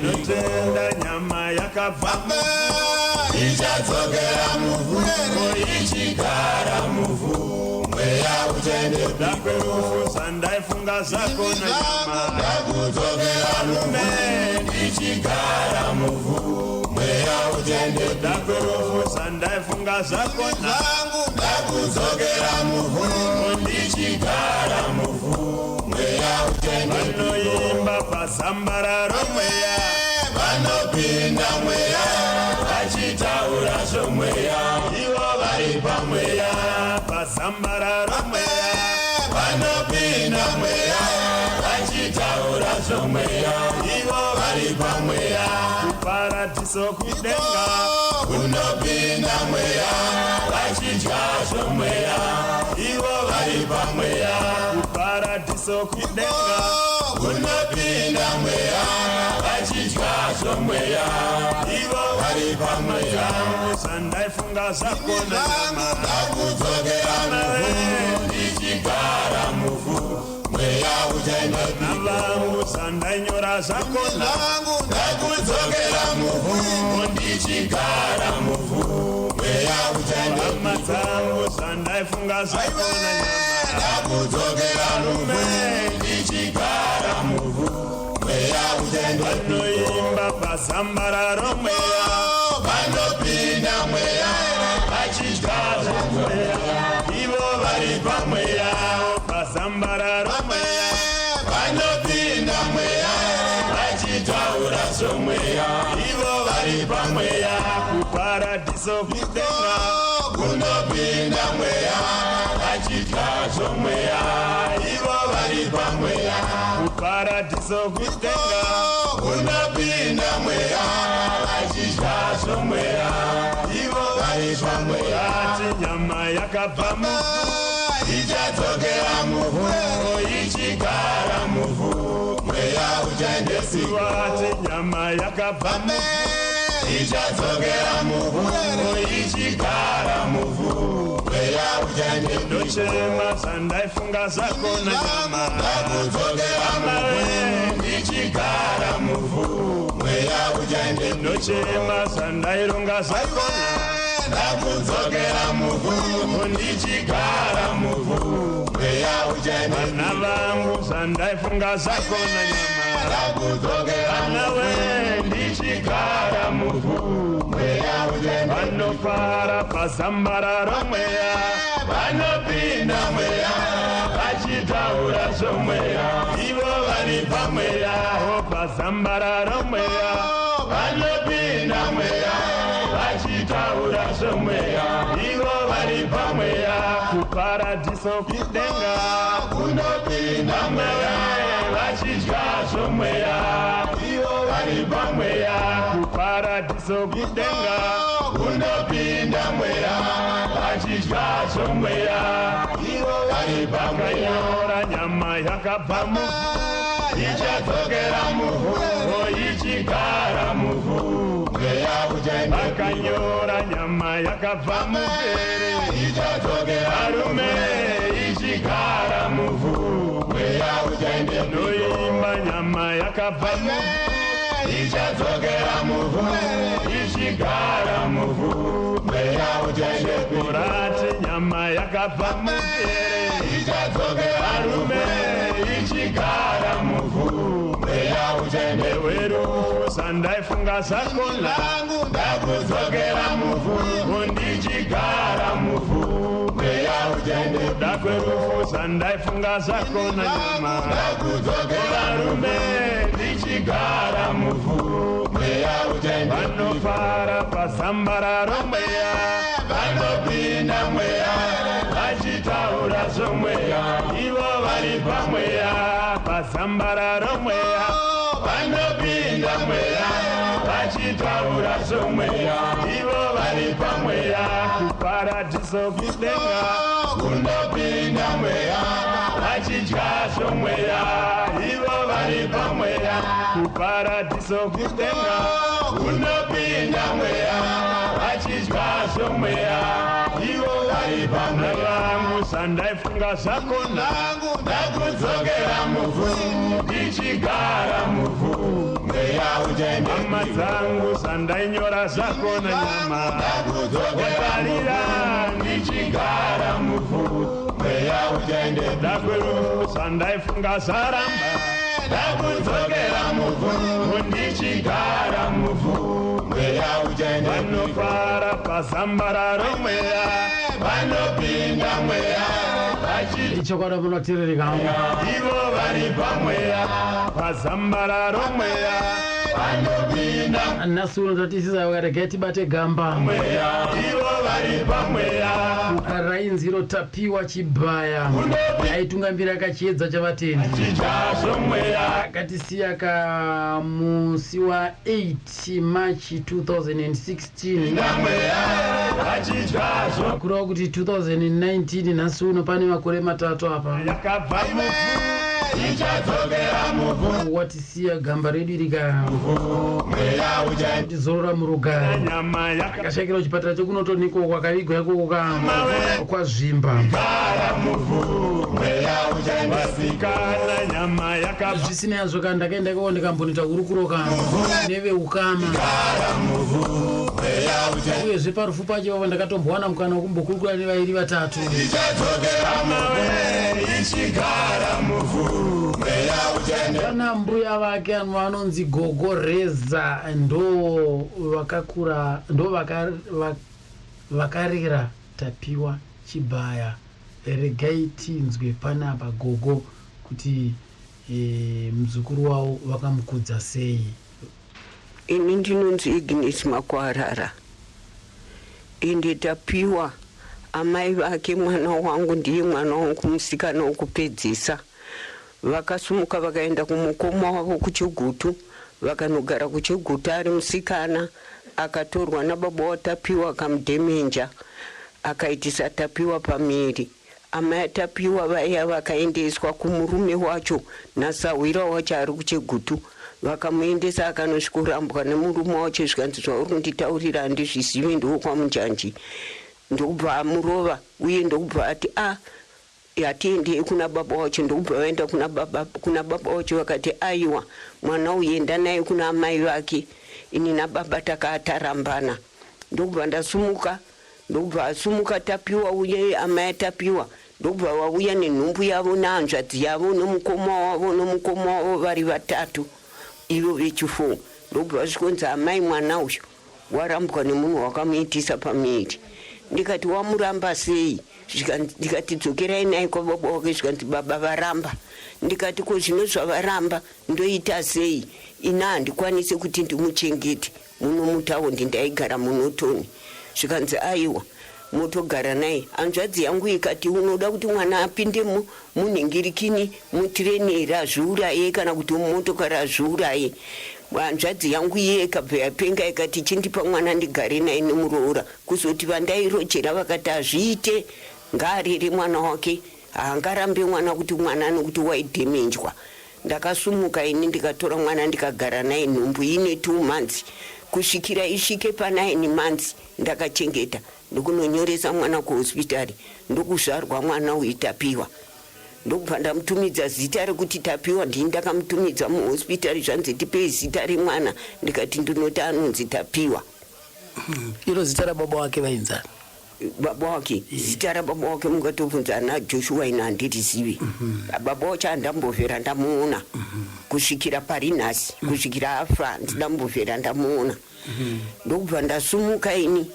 notenda nyama yakabva ichadzokera muvhu ichigara muvhu mweya uchendepi ndakwerufusa ndaifunga zako na nyama ndakudzokera muvhu ichigara muvhu mweya uchendepi ndakwerufusa ndaifunga zako nangu ndakudzokera muvhu ndichigara muvhu mweya uchendepi vanoimba pasambararo mweya vanopinda mweya vachitaura zvomweya ivo vari pamweya pasambararo mweya vanopinda mweya vachitaura zvomweya ivo vari pamweya kuparadiso kudenga kunopinda mweya vachidya zvomweya ivo vari pamweya kuparadiso kudenga kunopinda mweya vachidya zvomweya ivo vari pamweya sandaifunga zako na nyama ndakudzokera muvhu ndichigara muvhu mweya uchendepi navangu sandainyora zako nangu ndakudzokera muvhu ndichigara muvhu mweya uchendepi hama dzangu sandaifunga zako na nyama ndakudzokera muvhu ndichigara muvhu mweya uchendepi vanoimba pasambararo mweya vanopinda mweya vachidya zvomweya ivo vari pamweya pasambararo mweya vanopinda mweya vachitaura zvomweya ivo vari pamweya kuparadiso kudenga kunopinda mweya vachidya zvomweya ivo vari pamweya kuparadiso kudenga kunopinda mweya vachidya zvomweya ivo vari pamweya ati nyama yakabva ichadzokera muvhu ichigara muvhu mweya uchendepi ati nyama yakabva ichadzokera muvhu ichigara muvhu mweya uchendepi ndochema sandaifunga zako na nyama ndakudzokera muvhu ichigara muvhu mweya uchendepi ndochema sandaironga zako ndakudzokera muvhu ndichigara muvhu mweya uchendepi vana vangu sandaifunga zako na nyama ndakudzokera nawe ndichigara muvhu mweya uchendepi vanofara pasambararo mweya vanopinda mweya vachitaura zvomweya ivo vari pamweya pasambararo mweya vanopinda mweya vachitaura zvomweya ivo vari pamweya kuparadiso kudenga kunopinda mweya vachidya zvomweya ivo vari pamweya kuparadiso kudenga kunopinda mweya vachidya zvomweya ivo vari pamweya kanyora nyama yakabva ichadzokera muvhu ichigara muvhu mweya uchendepi vakanyora nyama yakabva mupere ichadzokera varume ichigara muvhu mweya uchendepi noimba nyama yakabva ichadzokera muvhu ichigara muvhu mweya uchendepi kurati nyama yakabva mupere ichadzokera varume ichigara muvhu mweya uchendepi werufu sandaifunga zako nangu ndakudzokera muvhu ndichigara muvhu mweya uchendepi ndakwerufu sandaifunga zako na nyama ndakudzokera varume ndichigara muvhu mweya uchendepi vanofara pasambararo mweya vanopinda mweya vachitaura zvomweya ivo vari pamweya pasambararo mweya vanopinda mweya vachitaura zvomweya ivo vari pamweya kuparadiso kudenga kunopinda mweya vachidya zvomweya ivo vari pamweya kuparadiso kudenga kunopinda mweya vachidya zvomweya ivo vari pamweya vangu sandaifunga zako nangu ndakudzokera muvhu ndichigara muvhu mweya ujende Mama zangu sandainyora zako na nyama ndakudzokera ndichigara mufu mweya ujende Dakweru sandaifunga saramba ndakudzokera mufu ndichigara mufu mweya ujende vanofara pazambararo mweya vanopinda mweya ichokwada munotiririkanwa ivo vari pamweya pazambararo mweya vanopinda nhasi uno tatisisa ukarega tibate gamba mweya ivo vari pamweya rainzi rotapiwa chibhaya aitungambira kachiedza chavatendi chijaso mweya akatisiya kamusi wa 8 March 2016 mweya achijaso kureva kuti 2019 nhasi uno pane makore matatu apa yakabva mufu ichadzokera mufu watisiya gamba redu mweya ujende kutizorora murugare nyama akashakira kuchipatara chekunotoniko kwakavigwa ikoko kwazvimba gara mufu mweya ujende yakasikana nyama yakabva zvisinei hazvo kana ndakaenda ikoko ndikambonita urukuroka neveukama gara mufu mweya ujende uyezve parufu pacho papa ndakatombowana mukana wekumbokurukura nevairi vatatu ichadzokera mufu ichigara mufu mweya ujende kana mbuya vake vanonzi Gogo Reza ndo vakakura ndo vakarera Tapiwa Chibhaya. Regai tinzwe panapa Gogo kuti muzukuru wavo vakamukudza sei. Ini ndinonzi Ignis Makwarara. Indi Tapiwa amai vake mwana wangu ndiye mwana wangu musikana wokupedzisa. Vakasumuka vakaenda kumukoma wavo kuChigutu, vakanogara kuChigutu ari musikana, akatorwa nababa waTapiwa akamudhemenja, akaitisa Tapiwa pamiri. Amai aTapiwa vaya vakaendeswa kumurume wacho naSawira wacho ari kuChigutu, vakamuendesa akanosvikurambwa nemurume wacho zvikanzi zvauri kunditaurira handizvizivi ndiwo kwaMunjanji. Ndokubva amurova uye ndokubva ati yatiendei kuna baba wacho. Ndokubva vaenda kuna baba wacho vakati aiwa mwana uenda naye kuna amai vake, ini nababa takatarambana. Ndokubva ndasumuka, ndokubva asumuka Tapiwa uye amai aTapiwa, ndokubva vauya nenhumbu yavo nehanzvadzi yavo nomukoma wavo vari vatatu ivo vechifu. Ndokubva zvikonzi amai mwana uyu warambwa nemunhu wakamuitisa pamiri. Ndikati wamuramba sei? Ndikati dzokerai naye kwababa wake. Zvikanzi baba varamba. Ndikati ko zvino zvavaramba ndoita sei? Ina handikwanisi kuti ndimuchengete muno mutaundi ndaigara munotoni. Zvikanzi aiwa motogara naye. Hanzvadzi yangu ikati unoda kuti mwana apinde munhingirikini mutireni razviuraye kana kuti mumotokari razviuraye. Hanzvadzi yangu iye ikabva yapenga ikati chindipa mwana ndigare naye nemuroora, kuzoti vandairochera vakati azviite ngaarere mwana wake, haangarambe mwana kuti mwana nokuti waidhemenjwa. Ndakasumuka ini ndikatora mwana ndikagara naye nhumbu ine 2 months kusvikira isvike pa9 months ndakachengeta ndokunonyoresa mwana kuhospitari. Ndokuzvarwa mwana uitapiwa. Ndokubva ndamutumidza zita rekuti Tapiwa ndini ndakamutumidza muhospitari zvanzi tipei zita remwana. Ndikati ndinoti anonzi Tapiwa. Iro zita rababa wake vainzana? Baba wake zita rababa wake mungatobvunza naJoshua ina handirizivi. Baba wacho handambovhera ndamuona kusvikira pari nhasi, kusvikira afa ndambovhera ndamuona. Ndokubva ndasumuka ini,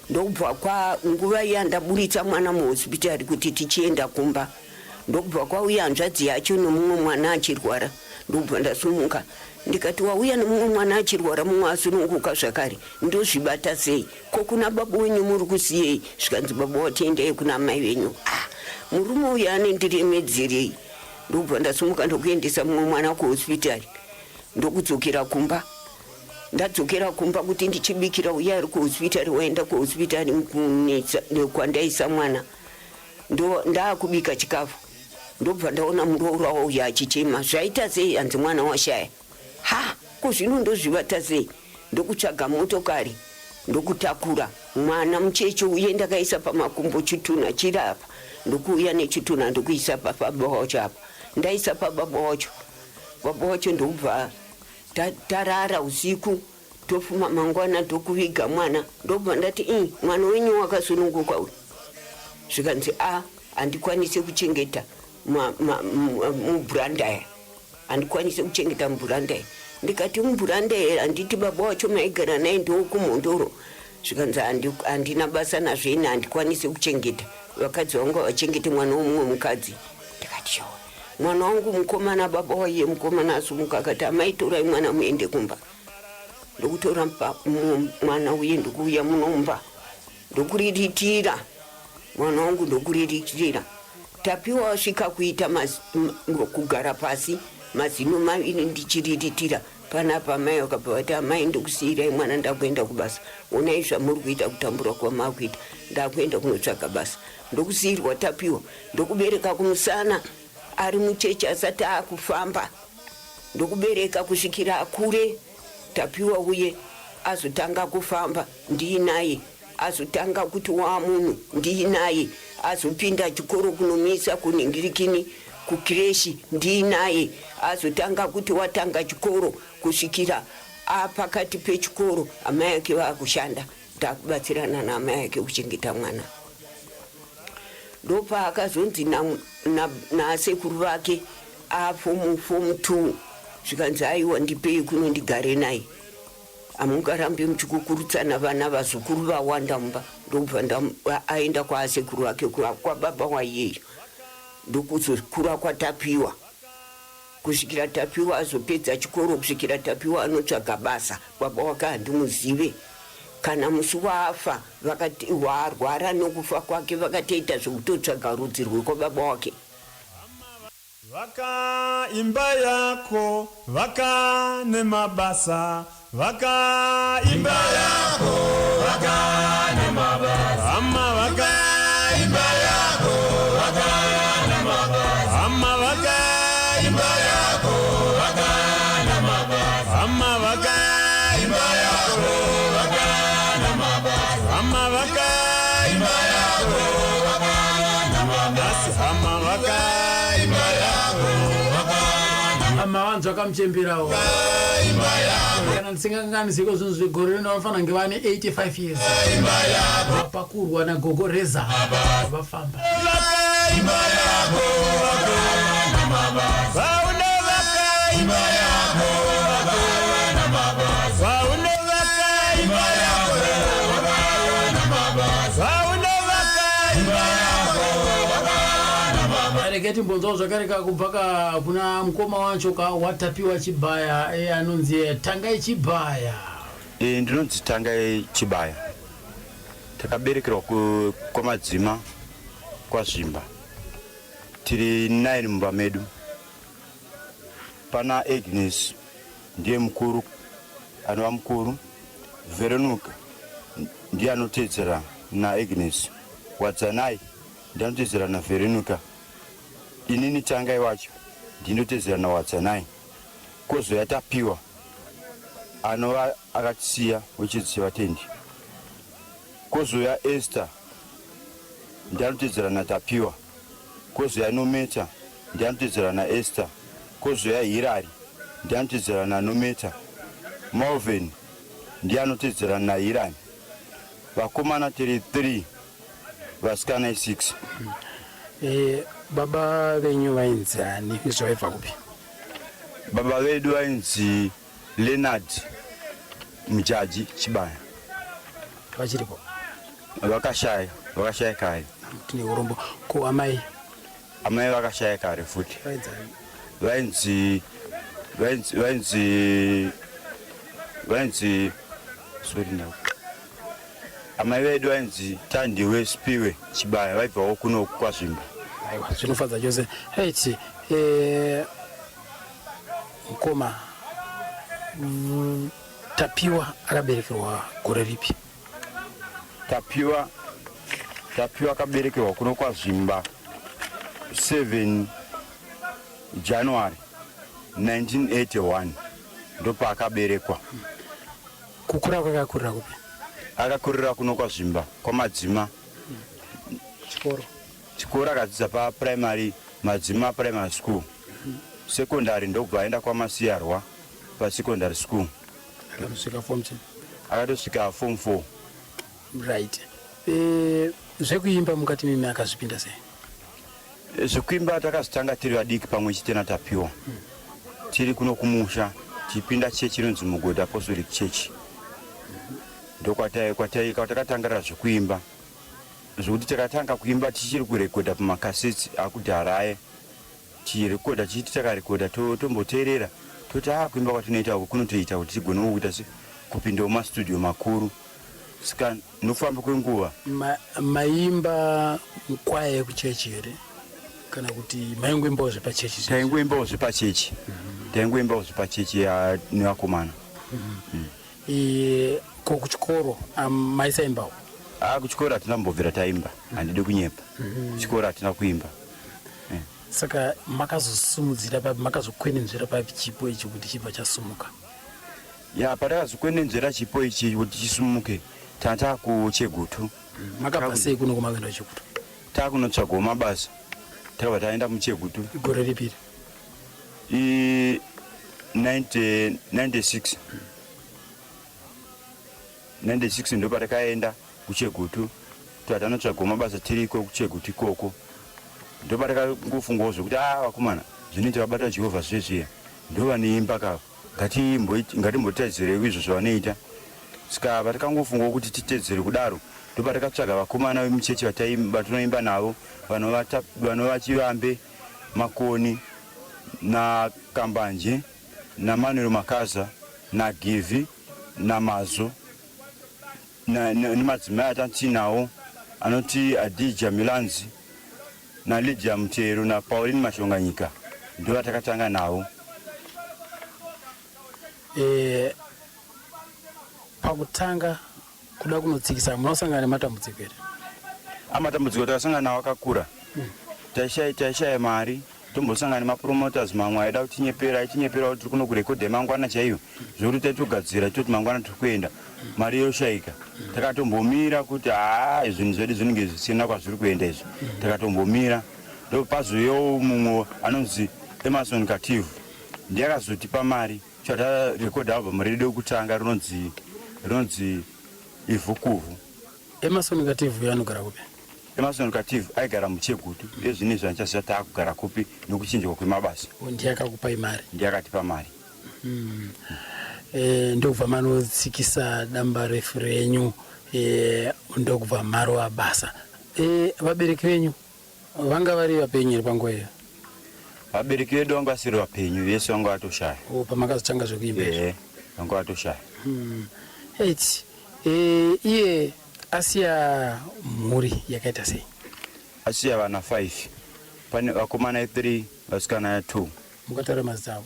ndokubva kwa nguva iya ndaburitsa mwana muhospitari kuti tichienda kumba. Ndokubva kwauya hanzvadzi yacho nomumwe mwana achirwara. Ndokubva ndasumuka ndikati wauya nomumwe mwana achirwara mumwe asununguka zvakare ndozvibata sei? Ko kuna baba wenyu muri kusiyei? Zvikanzi baba watiendei kuna mai venyu. Murume uyu anendiremedzerei? Ndokubva ndasumuka ndokuendesa mumwe mwana kuhospitari. Ndokudzokera kumba. Ndadzokera kumba kuti ndichibikira uya ari kuhospitari waenda kuhospitari kwandaisa mwana. Ndakubika chikafu. Ndobva ndaona muroora wauya achichema. Zvaita sei? Hanzi mwana washaya. Kuzvino ndozvibata sei? Ndokutsvaga motokari ndokutakura mwana muchecho uye ndakaisa pamakumbo chitunha chiri apa. Ndokuuya nechitunha ndokuisa pababa wacho apa. Ndaisa pababa wacho. Baba wacho ndokubva tarara usiku tofuma mangwana tokuviga mwana ndobva ndati mwana wenyu wakasununguka uyu zvikanzi handikwanise kuchengeta mubhurandaya handikwanise kuchengeta mubhurandaya ndikati mubhurandaya handiti baba wacho maigara naye ndokumhondoro zvikanzi handina basa nazvene handikwanise kuchengeta vakadzi vangu vachengete mwana womumwe mukadzi ndikati mwana wangu mukomana baba waiye mukomana asumuka akati amaitorai mwana muende kumba ndokutora mwana uye ndokuuya munomba ndokuriritira mwana wangu ndokuriritira tapiwa wasvika kuita kugara pasi mazino maviri ndichiriritira panapa mai vakabva vati amai ndokusiyirai mwana ndakuenda kubasa onai zvamuri kuita kutambura kwamakuita ndakuenda kunotsvaga basa ndokusiyirwa tapiwa ndokubereka kumusana ari muchechi asati akufamba ndokubereka kusvikira akure tapiwa uye azotanga kufamba ndiinaye azotanga kuti wamunhu ndiinaye azopinda chikoro kunomisa kuningirikini kukireshi ndiinaye azotanga kuti watanga chikoro kusvikira apakati pechikoro amai ake vakushanda ndakubatsirana naamai ake kuchengeta mwana ndopa akazonzi nasekuru vake afomu 2 zvikanzi aiwa ndipei kuno ndigare naye amungarambe muchikukurutsana vana vazukuru vawanda mumba ndobva aenda kwaasekuru vake kwababa waiyeyo ndokuzokura kwatapiwa kusvikira tapiwa azopedza chikoro kusvikira tapiwa anotsvaga basa baba wake handimuzive kana musi waafa vakati warwara nokufa kwake vakatoita zvekutotsvaga rudzi rwekwababa wake vaka imba yako vaka nemabasa vaka imba yako vaka nemabasa ama vaka imba yako vaka nemabasa ama vaka imba yako vaka nemabasa ama vaka imba yako vaka nemabasa ama vaka imba yako vaka nemabasa ama vaka imba yako amavanzi akamuchemberawo kana ndisingakanganisiko zvinhu zvegore rino vanofanira kunge vane 85 years vapakurwa nagogo reza vafamba reketi mbonzawo zvakareka kubva kuna mukoma wacho watapiwa Chibaya anonzi Tangai Chibaya. Ndinonzi Tangai Chibaya. Takaberekerwa kwamadzima kwaZvimba. Tiri 9 mumba medu. Pana Agnes ndiye mukuru, anova mukuru. Veronica ndiye anotedzera na Agnes. Wadzanai ndiye anotedzera na Veronica. Inini Tangai wacho ndinotedzera na Wadzanai. Kozoya Tapiwa anova akatisiya wechidziso vatendi. Kozoya Esther ndiye anotedzera na Tapiwa. Kozoya Nometa ndiye anotedzera na Esther. Kozoya Hirari ndiye anotedzera na Nometa. Malvin ndiye anotedzera na Hirani. Vakomana tiri 3 vasikana 6. Baba venyu vainzi ani vaibva kupi? Baba vedu vainzi Leonard Mujaji Chibaya. Vachiripo? Vakashaya kare. Tine urombo. Ko amai? Amai vakashaya kare futi. Vainzi sorry now. Amai vedu vainzi Tandiwe Spiwe Chibaya vaibvawo kuno kwaZvimba. Aiwa, zvinofadza chose. Right. Mukoma Tapiwa akaberekerwa gore ripi? Tapiwa akaberekerwa kuno kwaZvimba 7 January 1981 ndopa akaberekwa. Kukura kwakakurira kupi? Akakurira kuno kwaZvimba kwamadzima. Chikoro akadzidza pa primary Madzima primary school. Secondary ndobva aenda kwaMasiyarwa pa secondary school. Akatosvika form 2. Akatosvika form 4. Right. Zvekuimba mukati mimi akazvipinda sei? Zvekuimba takazitanga tiri vadiki pamwe chete naTapiwa. Tiri kuno kumusha tipinda chechi inonzi Mugodha Apostolic Church. Kwatakatangira zvekuimba. Zvokuti takatanga kuimba tichiri kurekodha pamakaseti akudhara tichirekodha tichiti takarekodha tomboteerera toti kuimba kwatinoita uku kunotoita kuti tigone kuita kupindawo mastudio makuru. Saka nofamba kwenguva maimba kwaya yekuchechi here kana kuti maingwimbawo zvepachechi? Taingwimbawo zvepachechi. Taingwimbawo zvepachechi nevakomana. Kuchikoro maisaimbawo? Kuchikoro hatina mbobvira taimba, handidi kunyepa. Kuchikoro hatina kuimba. Saka makazosumudzira papi, makazokwenenzvera papi chipo ichi kuti chibva chasumuka? Patakazokwenenzvera chipo ichi kuti chisumuke tata kuChegutu. Makabva sei kuno kumakwenda kuChegutu? Takunotsvagawo mabasa. Takabva taenda muChegutu. Gore ripiri? 96. 96 ndo patakaenda kuChegutu. Tatanotsvagawo mabasa tiriko kuChegutu ikoko. Ndo patakafungawo zvokuti vakomana zvinoita vabata Jehovha zvezviya ndovanoimba kavo. Ngatimbotedzere izvo zvavanoita. Saka patikangofungawo kuti titedzere kudaro ndopatakatsvaga vakomana vemuchechi vatinoimba navo vanova Chivambe, Makoni naKambanje naManuel Makaza naGivi naMazo nemadzimai atatinawo anoti Adija Milanzi naLydia Mutero naPauline Mashonganyika ndovatakatanga navo. Pakutanga kuda kunotsikisa munosangana nematambudziko here? Matambudziko takasangana nawo akakura. Taishaya mari, tombosangana nemapromoters mamwe aida kutinyepera kuti tiri kuno kurekodha mangwana chaiyo zvokuti taitogadzira toti mangwana tiri kuenda mari yoshaika. Takatombomira kuti zvinhu zvedu zvinenge zvisina kwazviri kuenda izvi. Takatombomira ndopazouyawo mumwe anonzi Emerson Kativu ndiye akazotipa mari chatarekodha album redu yokutanga rinonzi Ivhukuvu. Emerson Kativu yanogara kupi? Emerson Kativu aigara muChegutu. Zvinezvi andichaziva taakugara kupi nokuchinjwa kwemabasa. Ndiye akakupai mari? Ndiye akatipa mari. Ndokubva manotsikisa damba refu renyu ndokubva maro basa. Vabereki venyu vanga vari vapenyu here panguva iyo? Vabereki vedu vanga vasiri vapenyu, vese vanga vatoshaya. Pamakazotanga zvekuimba? Vanga vatoshaya. Iye asiya mhuri yakaita sei? Asiya vana 5. Pane vakomana 3, vasikana 2. Mukataura mazita avo?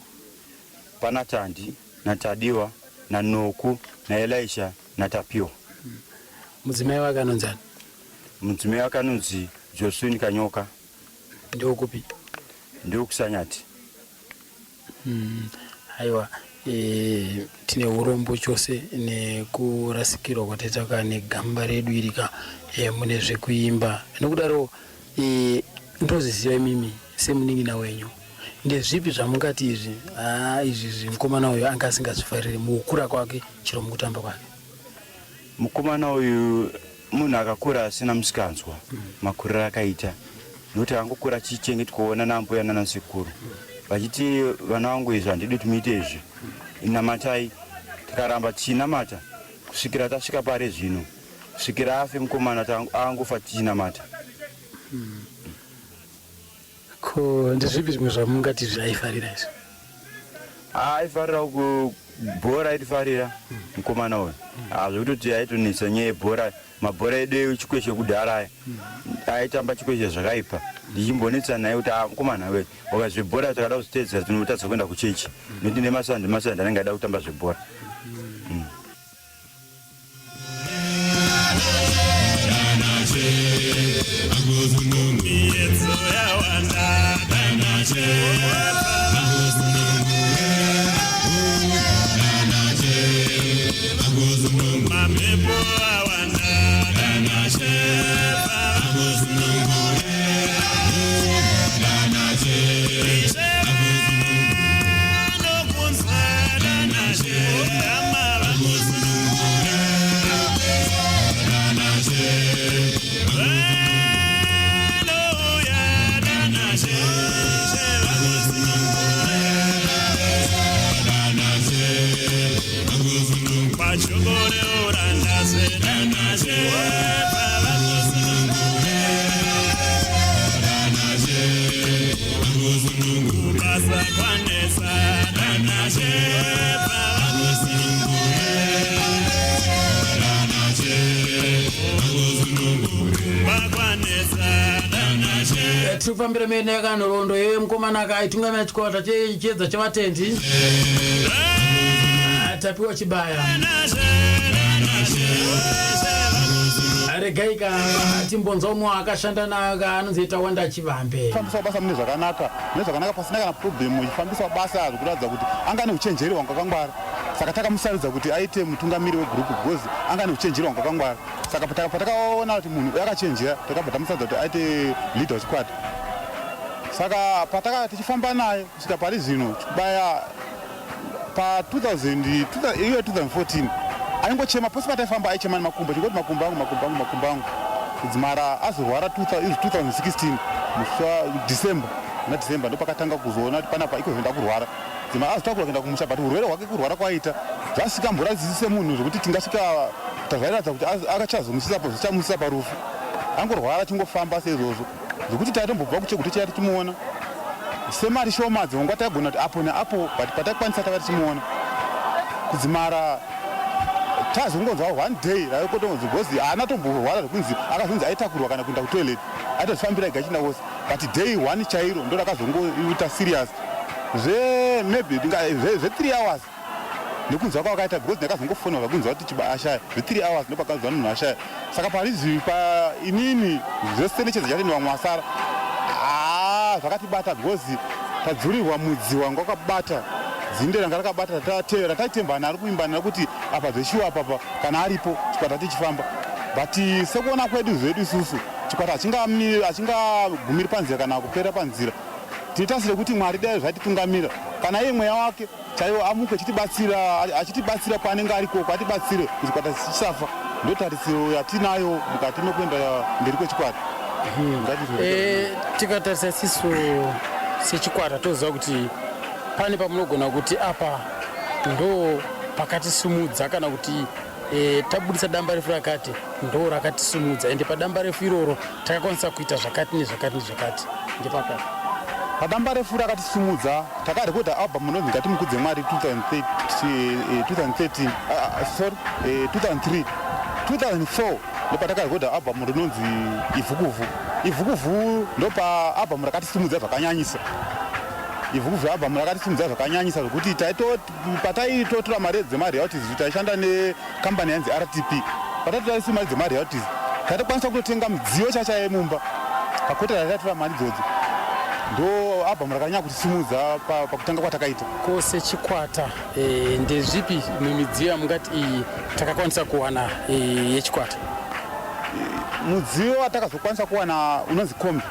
Pana Tandi naTadiwa naNoku naElisha naTapiwa. Mudzimai wake anonzi ani? Mudzimai wake anonzi Josephine Kanyoka. Ndokupi? Ndokusanyati. Aiwa, tine urombo chose nekurasikirwa kwataita negamba redu irika mune zvekuimba. Nokudaro ndoziziva mimi semunin'ina wenyu. Ndezvipi zvamungati izvi mukomana uyu anga asingazvifariri mukukura kwake chero mukutamba kwake? Mukomana uyu munhu akakura asina musikanzwa makuriro akaita. Nokuti angokura achichengetwawo naambuya nanasekuru. Vachiti vana vangu izvi handidi tumuite izvi. Inamatai. Tikaramba tichinamata kusvikira tasvika pari zvino. Kusvikira afe mukomana angofa tichinamata. Ko ndezvipi zvimwe zvamungati zvaifarira izvi? Aifarira bhora aitifarira mukomana uyu. Zvekutoti aitonetsa nyaya yebhora. Mabhora edu echikweshe kudhara aya aitamba chikweshe zvakaipa. Ndichimbonetsa naye kuti mukomana we wakazvebhora takada kuzviteedzera tinotadza kuenda kuchechi. Nokuti nemasandi anenge aida kutamba zvebhora. Shepherd, Tufambira mene yakanhorondo yemukomana akaitungamira chikwata chedza chavatendi tapiwa chibaya regaika timbonza umwe akashanda nayo anonzoita wanda chivambe fambisa basa mune zvakanaka pasina kana problem uchifambisa basa zvikuratidza kuti anga neuchenjeri wanga wakangwara saka takamusarudza kuti aite mutungamiri wegrupu because anga neuchenjeri wanga wakangwara saka patakaona kuti munhu yakachenjera takabva tamusarudza kuti aite leader wechikwata saka pataka tichifamba naye kusvika pari zvino chikubaya pa 2014 aingochema pose pataifamba aichema nemakumbo chingoti makumbo angu kudzimara azorwara 2016 December ndopakatanga kuzoona kuti panapa iko zvenda kurwara dzimara azotakura kuenda kumusha but urwere hwake kurwara kwaita zvasikamboradzisi semunhu zvokuti tingasvika tazvairatidza kuti akachazomusisapo zvichamusisa parufu angorwara chingofamba seizvozvo zvokuti taitombobva kuchekuti chaya tichimuona semari shoma dzongwa taigona kuti apo neapo but patakwanisa tava tichimuona kudzimara tazongonzwa one day raikotongonzi because haana tomborwara zvekunzi akazonzi aitakurwa kana kuenda kutoilet aitozvifambira ega chinda wose but day one chairo ndo rakazongoita serious maybe zve3 hours nekunzwa kwakaita because ndakazongofonera kunzwa kuti ashaya zve3 hours ndopakanzwa munhu ashaya saka parizvi painini zvese nechedza chatini vamwe asara zvakatibata because tadzurirwa mudzi wanga wakabata dzinde ranga rakabata rataitemba ari kuimbana nekuti apa zveshuwa apapa kana aripo chikwata tichifamba but sekuona kwedu zvedu isusu chikwata achingagumiri panzira kana kupera panzira tinotasire kuti mwari dai zvatitungamira kana iye mweya wake chaiwo amuke achitibatsira paanenge arikoko atibatsire chikwata chisafa ndotarisiro yatinayo mukati mekuenda mberi kwechikwata. Tikatarisa isusu sechikwata toziva kuti pane pamunogona kuti apa ndo pakatisumudza kana kuti tabudisa damba refu rakati ndo rakatisumudza ende padamba refu iroro takakwanisa kuita zvakati nezvakati ndepakati padamba refu rakatisumudza takarekodha album inonzi ngatimukudze Mwari 2004 ndopatakarekodha album rinonzi ivhukuvhu ndopa album rakatisumudza zvakanyanyisa zvokuti pataitotora mari dzemaroyalties taishanda nekambani yanzi RTP patatotarisa mari dzemaroyalties taitokwanisa kutotenga midziyo chacha yemumba pakota tatatora mari idzodzo ndo album rakanyanya kutisumudza pakutanga kwatakaita kose chikwata. Ndezvipi midziyo yamungati iyi takakwanisa kuwana yechikwata? Mudziyo watakazokwanisa kuwana unonzi kombi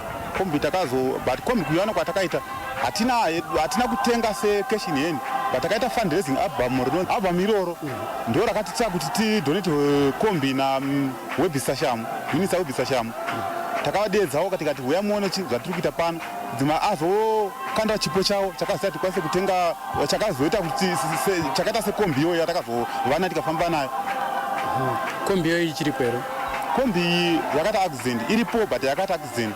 but kombi kuiwana kwatakaita hatina kutenga sekeshin yeni batakaita fundraising album iroro ndo rakatitsa kuti tidonate kombi na webisashamu unisa webisashamu takavadedzawo katikati uya muone zvatiri kuita pano dzima azokanda chipo chawo chakazita tikwanise kutenga chakazoita kuti chakaita sekombiyo yatakazovana tikafamba nayo. Kombiyo ichiripo ero? Kombi yakata accident iripo but yakata accident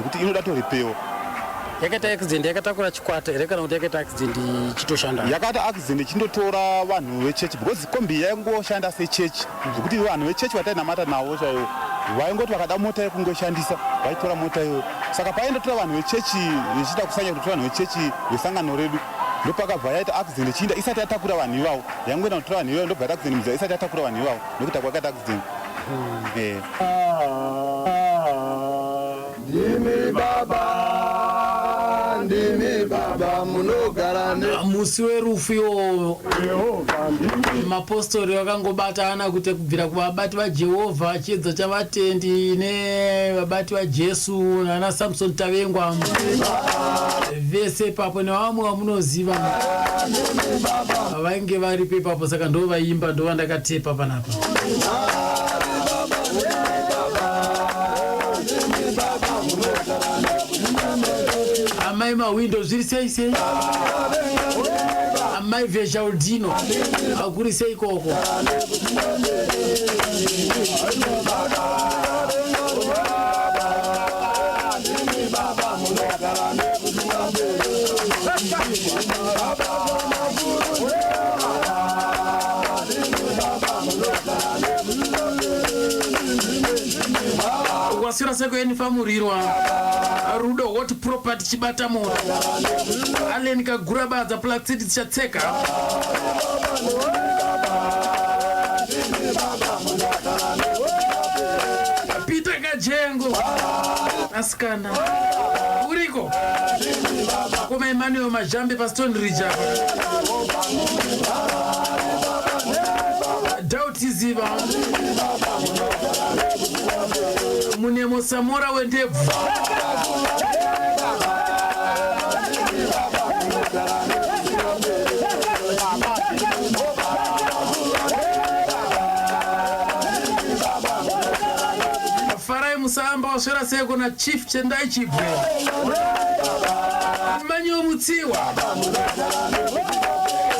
kuti inoda to repair. Yakaita accident yakatakura chikwata ere kana kuti yakaita accident ichitoshanda? Yakaita accident chindotora vanhu vechechi because kombi yaingoshanda sechechi zvokuti vanhu vechechi vatainamata navo chaivo vaingoti vakada mota yekungoshandisa vaitora mota iyoyo saka paindotora vanhu vechechi zvichida kusanya kutotora vanhu vechechi vesangano redu ndopakabva yaita accident chinda isati yatakura vanhu ivavo yangoenda kutora vanhu ivavo ndobva yaita accident mudza isati yatakura vanhu ivavo nekuti kwakaita accident. Ndimi baba munogara musi werufu iwowo mapostori vakangobatana kuti kubvira kuvabati vaJehovha chiedza chavatendi nevabati vaJesu nana Samson Tavengwa vese papo nevamwe vamunoziva vainge varipo ipapo saka ndo vaimba ndo vandakatepa panapa. amai mawindo zviri sei sei, amai Veshaldino akuri sei koko. Wasira seko enifamurirwa rudo hot property chibata moto aleni kagura badza plastiki chatseka Pita Kajengo askana uriko koma Emmanuel Majambe pa Stone Ridge Dauti Ziva Munemo Samora wendebvu Farai Musamba waswera seko na Chief Chendai Chibwe Manyo Mutsiwa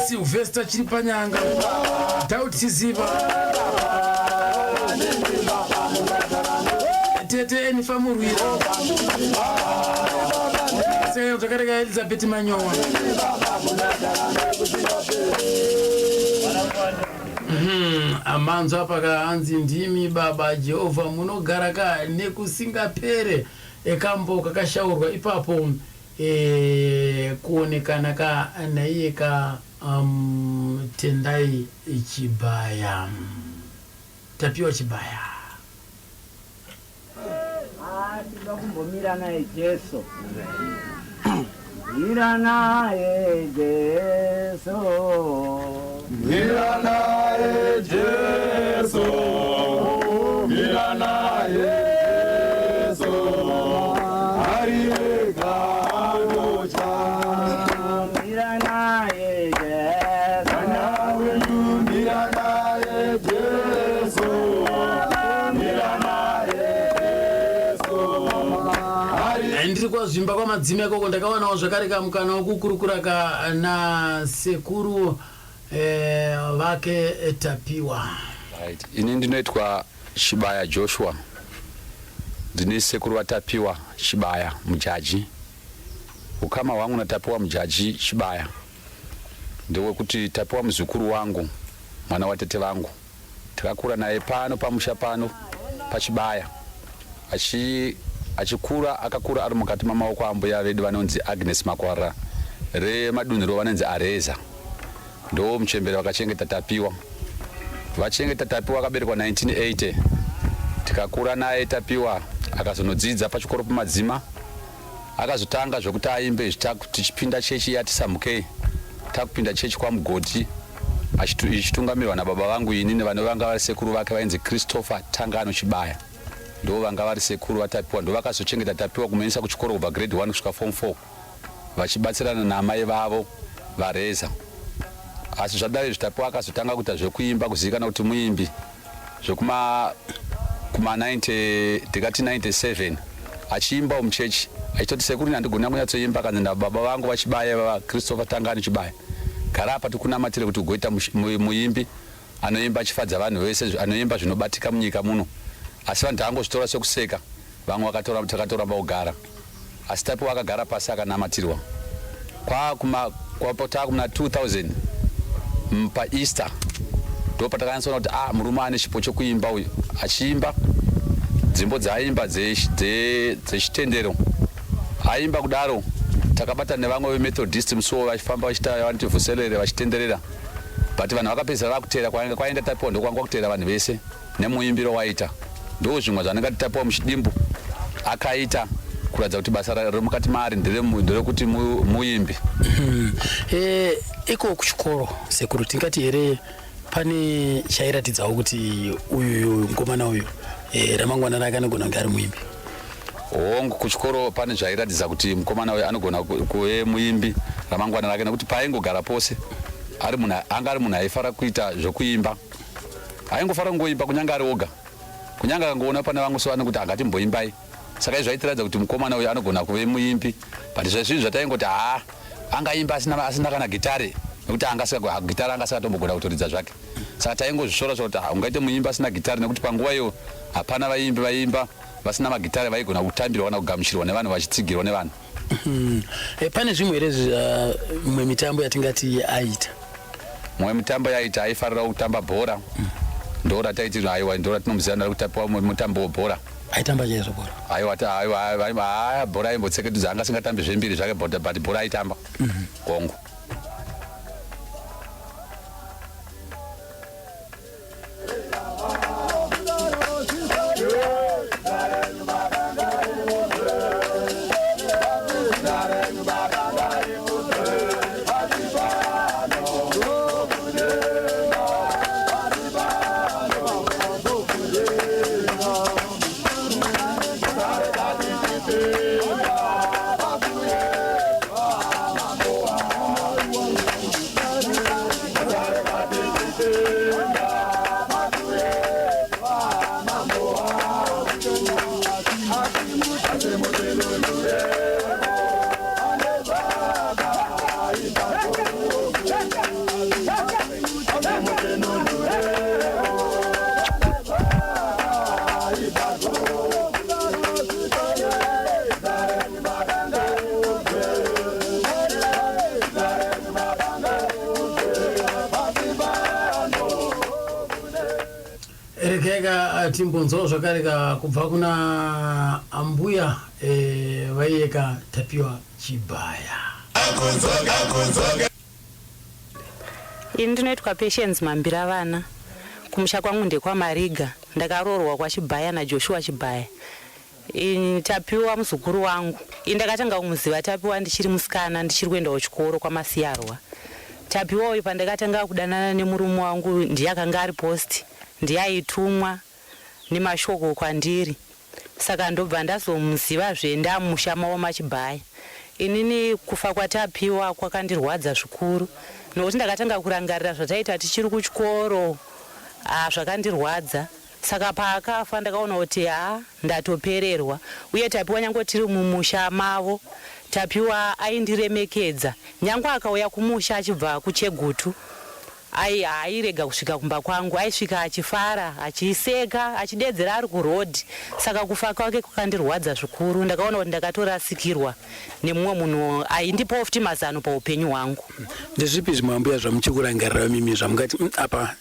Sylvester Chiripanyanga Dauti Ziva Tete Enifamurwira Seko takareka Elizabeth Manyowa amanzo apaka anzi ndimi baba Jehova munogara ka nekusingapere ekambo kakashaurwa ipapo kuonekana ka naiye ka Tendai Chibaya Tapiwa Chibaya Tikakumbomira naye Jesu mira naye Jesu mira naye Jesu mira naye Jesu arika mocha mira naye Jesu mira naye Jesu mira naye ndiri kwazvimba kwamadzime akoko ndakawanawo zvakare kamukana wokukurukura ka na sekuru vake Tapiwa. Right. Ini ndinoitwa Chibaya Joshua. Ndini sekuru wa Tapiwa Chibaya mujaji. Ukama wangu na Tapiwa mujaji Chibaya. Ndewe kuti Tapiwa mzukuru wangu, mwana wa tete wangu. Tikakura naye pano pamusha pano pa Chibaya. Achikura akakura ari mukati mamaoko ambuya vedu vanonzi Agnes Makwara re madunhiro vanonzi Areza. Ndo mchembere wakachengeta Tapiwa. Vachengeta Tapiwa akaberekwa 1980. Tikakura naye Tapiwa akazonodzidza pachikoro pamadzima. Akazotanga zvokuti aimbe tichipinda chechi yatisamuke. Takupinda chechi kwa Mugoti. Achitungamirwa nababa vangu ini nevana vanga vari sekuru vake vainzi Christopher Tangano Chibaya. Ndo vanga vari sekuru vaTapiwa. Ndo vakazochengeta Tapiwa kumenisa kuchikoro kubva grade 1 kusvika form 4. Vachibatsirana namai vavo Vareza. Asi zvadai Tapiwa akazotanga kuita zvekuimba kuzivikana kuti muimbi zvekuma 97 achiimba muchechi achitoti sekuru ndandigona kunyatsoimba kanzi baba vangu vachibaya va Christopher Tangani Chibaya gara apa tikunamatire kuti ugoita muimbi anoimba achifadza vanhu vese anoimba zvinobatika munyika muno. Asi vanhu angozvitora sekuseka vamwe takatoramba kugara asi Tapiwa akagara pasi akanamatirwa kwa 2000 pa Easter ndo patakanatsona kuti murume ane chipo chokuimba uyu achiimba dzimbo dzaaimba dzechitendero aimba kudaro takabata nevamwe veMethodist musuwo vachifamba vachita vanoti vhuselere vachitenderera but vanhu vakapedzera vakutera kwaenda Tapiwa ndo kwanga kutera vanhu vese nemuimbiro waita ndo zvimwe zvanenge Tapiwa muchidimbu akaita kuradza kuti basa riri mukati maari nderekuti muimbi. Iko kuchikoro sekuru tingati here pane chairatidzawo kuti uyu ngomana uyu ramangwana rake anogona kunge ari muimbi. Hongu kuchikoro pane zvairatidza kuti mukomana uyu anogona kuve muimbi ramangwana rake nekuti paaingogara pose anga ari munhu aifara kuita zvokuimba. Aingofara kungoimba kunyanga ari oga. Kunyanga akangoona pane vamwe sovane kuti angatimboimbai saka izvaitiradza kuti mukomana uyu anogona kuve muimbi but zvezvizvi zvataingoti angaimba asina kana gitare nekuti gitare angasingatombogona kutoridza zvake saka taingozvishora kuti ungaite muimbi asina gitare nekuti panguva iyo hapana vaimbi vaimba vasina magitare vaigona kutambirwa kana kugamuchirwa nevanhu vachitsigirwa nevanhu. Pane zvimwe here mimwe mitambo yatingati aita? Mumwe mitambo yaita aifarira kutamba bhora ndora taiti aiwa ndora tinomuziva ndakutapiwa mutambo webhora aitamba chaizvo bhora aiwa bhora aimbotseketudza anga singatambi zvembiri zvake but bhora aitamba gongo. Timbonzo zvakareka kubva kuna ambuya vaiyeka tapiwa chibhaya. Ini ndinoitwa Patience Mambira vana kumusha kwangu ndekwaMariga ndakaroorwa kwaChibhaya naJoshua Chibhaya. Tapiwa muzukuru wangu ndakatanga kumuziva tapiwa ndichiri musikana ndichiri kuenda kuchikoro kwaMasiyarwa. Tapiwa uyu pandakatanga kudanana nemurume wangu ndiye akanga ari post ndiye aitumwa nemashoko kwandiri saka ndobva ndazomuziva zvendamushama wamaChibhaya. Inini kufa kwatapiwa kwakandirwadza zvikuru nokuti ndakatanga kurangarira zvataita tichiri kuchikoro zvakandirwadza saka paakafa ndakaona kuti ndatopererwa uye tapiwa nyange tiri mumusha mavo tapiwa aindiremekedza nyange akauya kumusha achibva kuChegutu airega kusvika kumba kwangu aisvika achifara achiseka achidedzera ari kurodhi saka kufa kwake kwakandirwadza zvikuru ndakaona kuti ndakatorasikirwa nemumwe munhu aindipawo futi mazano paupenyu hwangu. Ndezvipi zvimambuya zvamuchikurangarira mimi zvamungati apa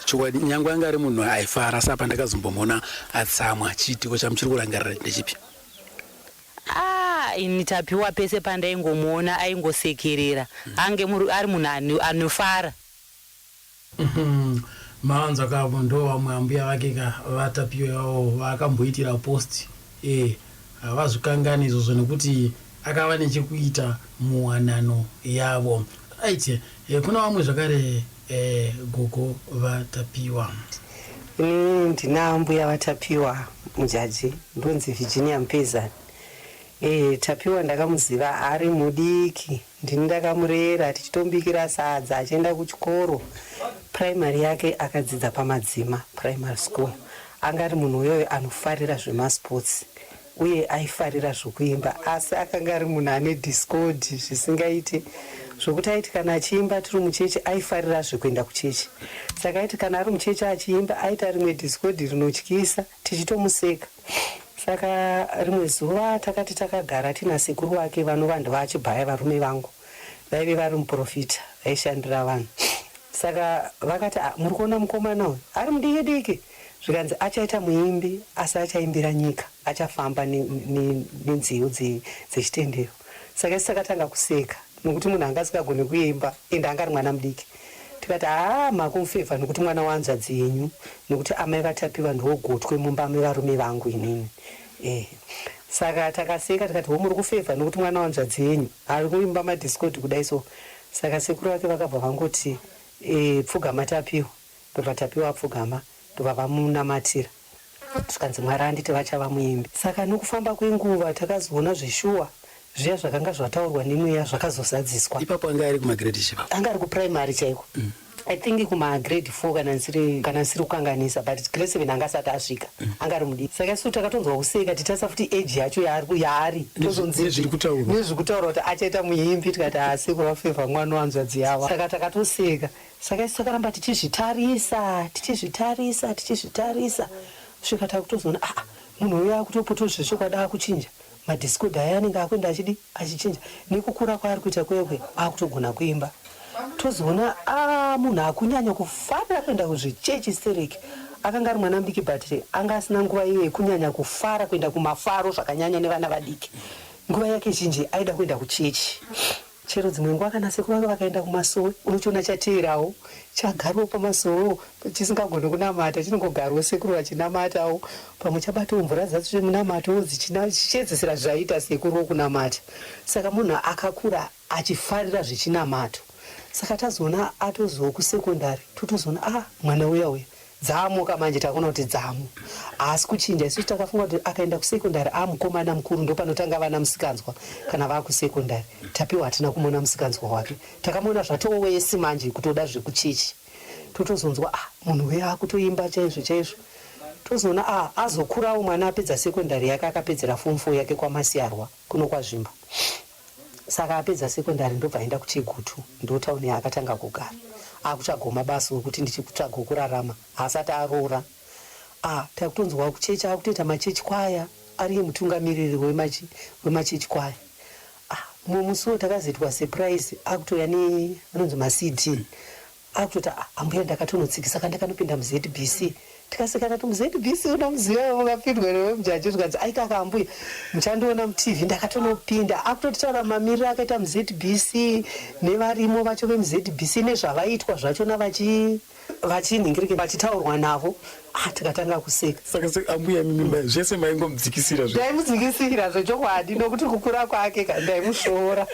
chokwadi nyange anga ari munhu aifara sapa ndakazombomona atsamwa chiitiko chamuchiri kurangarira ndechipi? Ini tapiwa pese pandaingomuona aingosekerera ange ari munhu anofara. Maanza kavo ndo vamwe ambuya vake vatapiwawo vakamboitira post havazvikangani izvozvo nekuti akava nechekuita muwanano yavo. Aite kuna vamwe zvakare gogo vatapiwa. Ini ndina ambuya vatapiwa mujaji ndonzi Virginia Mpezani. Tapiwa ndakamuziva ari mudiki ndini ndakamurera tichitombikira sadza achienda kuchikoro. Primary yake akadzidza paMadzima primary school. Anga ari munhu uyoyo anofarira zvemasports uye aifarira zvokuimba asi akanga ari munhu ane discord zvisingaiti zvokuti aiti kana achiimba tiri muchechi aifarira zvekuenda kuchechi saka aiti kana ari muchechi achiimba aita rimwe discord rinotyisa tichitomuseka. Saka rimwe zuva takati takagara tina sekuru wake vanhu vaChibhaya varume vangu vaive vari muprofita vaishandira vanhu. Saka vakati muri kuona mukomana uyu ari mudiki diki zvikanzi achaita muimbi asi achaimbira nyika achafamba nenzeu dzechitendero. Saka isi takatanga kuseka nokuti munhu anga asikagoni kuimba ende anga ari mwana mudiki. Tikati makumufevha nokuti mwana wanzvadzi yenyu nokuti amai vatapiwa ndogotwe mumba mevarume vangu inini. Saka takaseka tikati muri kufevha nokuti mwana wanzvadzi yenyu ari kuimba madiscord kudai so. Saka sekuru vake vakabva vangoti pfugama tapiwa ndobva tapiwa pfugama ndobva vamunamatira zvikanzi Mwari anditi vachava muimbi. Saka nokufamba kwenguva takazoona zvishuwa zviya zvakanga zvataurwa nemweya zvakazozadziswa. Ipapo anga ari kumagrade chipa? Anga ari kuprimary chaiko. I think grade 4 kana nsiri kukanganisa, but grade 7 anga asati asvika, anga ari mudiki. Saka isu takatonzwa kuseka titarisa futi age yacho yaari nezviri kutaura kuti achaita muimbi, tikati sekuru wafevha mwana wanzvadzi yava. Saka takatoseka. Saka isu takaramba tichizvitarisa kusvika takutozoona munhu uya akutopotozve chokwadi akuchinja, madhiskoda aya anenge akuenda achichinja, nekukura kwaari kuita kwekwe akutogona kuimba. Tozoona munhu akunyanya kufarira kuenda kuzvichechi stereki. Akanga ari mwana mudiki but anga asina nguva iyo yekunyanya kufara kuenda kumafaro zvakanyanya nevana vadiki. Nguva yake zhinji aida kuenda kuchechi. Chero dzimwe nguva kana sekuru vake vakaenda kumasowe, unochiona chateerawo chagarawo pamasowewo chisingagoni kunamata, chinongogarawo sekuru vachinamatawo, pamwe chabatawo mvura dzacho chemunamato chichiedzesera zvaita sekuru wokunamata. Saka munhu akakura achifarira zvechinamato. Saka tazoona atozowo kusekondari, totozoona mwana uya dzamuka manje, takuona kuti dzamu asi kuchinja. Isusu takafunga kuti akaenda kusekondari mukomana mukuru ndo panotanga vana musikanzwa. Kana vakusekondari tapiwa hatina kumona musikanzwa wake, takamona zvatowesi manje kutoda zvekuchechi. Totozonzwa munhu uya akutoimba chaizvo. Tozoona azokurawo mwana apedza sekondari yake, akapedzera form 4 yake kwaMasiyarwa kuno kwaZvimba. Saka apedza sekondari ndobva aenda kuChigutu, ndo tauni yaakatanga kugara. Akuchagoma basa wekuti ndichikutsvaga kurarama, haasati aroora. Takutonzwa kuchechi akutoita machechi kwaya, ari mutungamiriri wemachechi kwaya. Musi takazoitwa surprise, akutoya anonzi maCD, akutoti ambuya ndakatonotsikisa, saka ndakanopinda muZBC. Tikasekana kuti muZBC unomuziva wakapindwa newemujaji, tikazi aikaka ambuya muchandiona muTV, ndakatonopinda. Akutoti taura mamiriro akaita muZBC nevarimo vacho vemuZBC nezvavaitwa zvachona vachinhingirike vachitaurwa navo, tikatanga kuseka. Saka ambuya mimba zvese maingomudzikisira zve? Ndaimudzikisira zvechokwadi, nokuti kukura kwake ndaimushora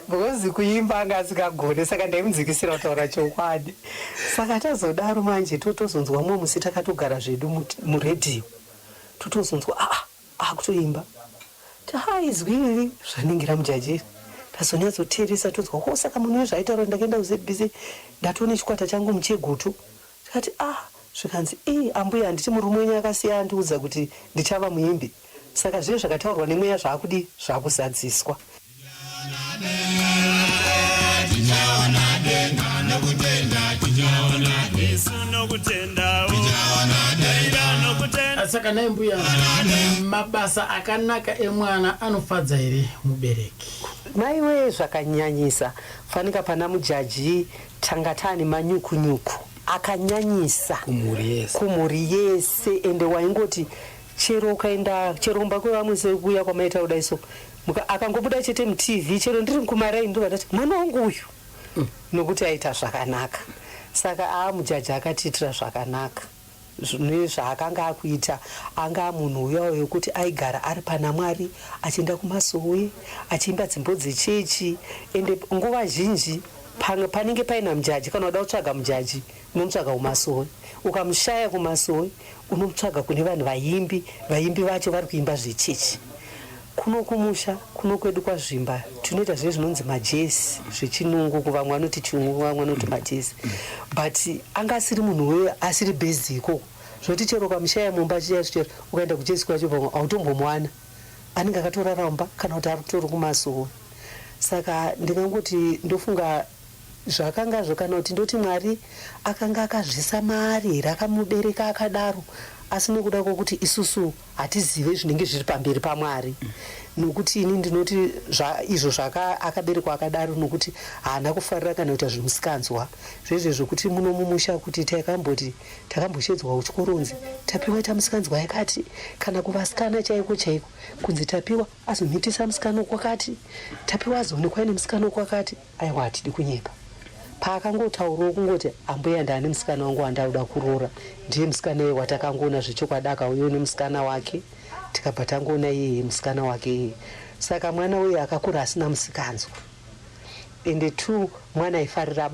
because kuimba anga asikagone, saka ndaimudzikisira kutaura chokwadi. Saka tazodaro manje totozonzwa musi takatogara zvedu muredhiyo, totozonzwa akutoimba, izwi iri zvaningira mujaji. Tazonyatsoteeresa tozwa saka munhu wezvaitaura ndakaenda kuZBC ndatoone chikwata changu muChigutu. Tikati zvikanzi ambuya handiti murume wenyu akasiya andiudza kuti ndichava muimbi. Saka zviye zvakataurwa nemweya zvakuzadziswa. Saka naye mbuya, mabasa akanaka emwana anofadza here mubereki? Maiwe zvakanyanyisa, fanika pana mujaji tangatani manyuku akanyanyisa kumhuri yese, ende waingoti chero umba kwevamwe sekuya kwamaita kudaiso, akangobuda chete muTV, chero ndiri kumaraini ndovadati mwana wangu uyu, nokuti aita zvakanaka. Saka mujaji akatiitira zvakanaka. Nezvaakanga akuita, anga munhu uya wekuti aigara ari pana Mwari, achienda kumasowe, achiimba dzimbo dzechechi. Ende nguva zhinji panenge paina mujaji, kana uda kutsvaga mujaji unomutsvaga kumasowe. Ukamushaya kumasowe unomutsvaga kune vanhu vaimbi vacho vari kuimba zvechechi. Kuno kumusha, kuno kwedu kwaZvimba tinoita zve zvinonzi majezi zvechinungu, kuvamwe vanoti chungu, vamwe vanoti majezi. But anga asiri munhu wewe asiri basic zvoti chero kamushaya mumba chero ukaenda kujezi kwacho pamwe autombomwana, anenge akatoraramba kana kuti ari kutori kumasowe. Saka ndingangoti ndofunga zvakanga kana kuti ndoti Mwari akanga akazvisa mari rakamubereka akadaro, asi nekuda kwokuti isusu hatizive zvinenge zviri pamberi paMwari. Nokuti ini ndinoti izvo akaberekwa akadaro, nokuti haana kufarira kana kuita zvemusikanzwa zvezve zvokuti muno mumusha kuti takamboshedzwa kuchikoronzi tapiwa tamusikanzwa yakati, kana kuvasikana chaiko kunzi tapiwa azomhitisa musikano kwakati, tapiwa azoonekwa nemusikano kwakati. Aiwa, hatidi kunyepa. Paakangotaurawo kungoti ambuya ndane musikana wangu wandauda kuroora, ndiye musikana iye watakangoona zvechokwadi, akauya nemusikana wake, tikabva tangoona iye musikana wake. Saka mwana uye akakura asina musikanzwa, ende 2 mwana aifarira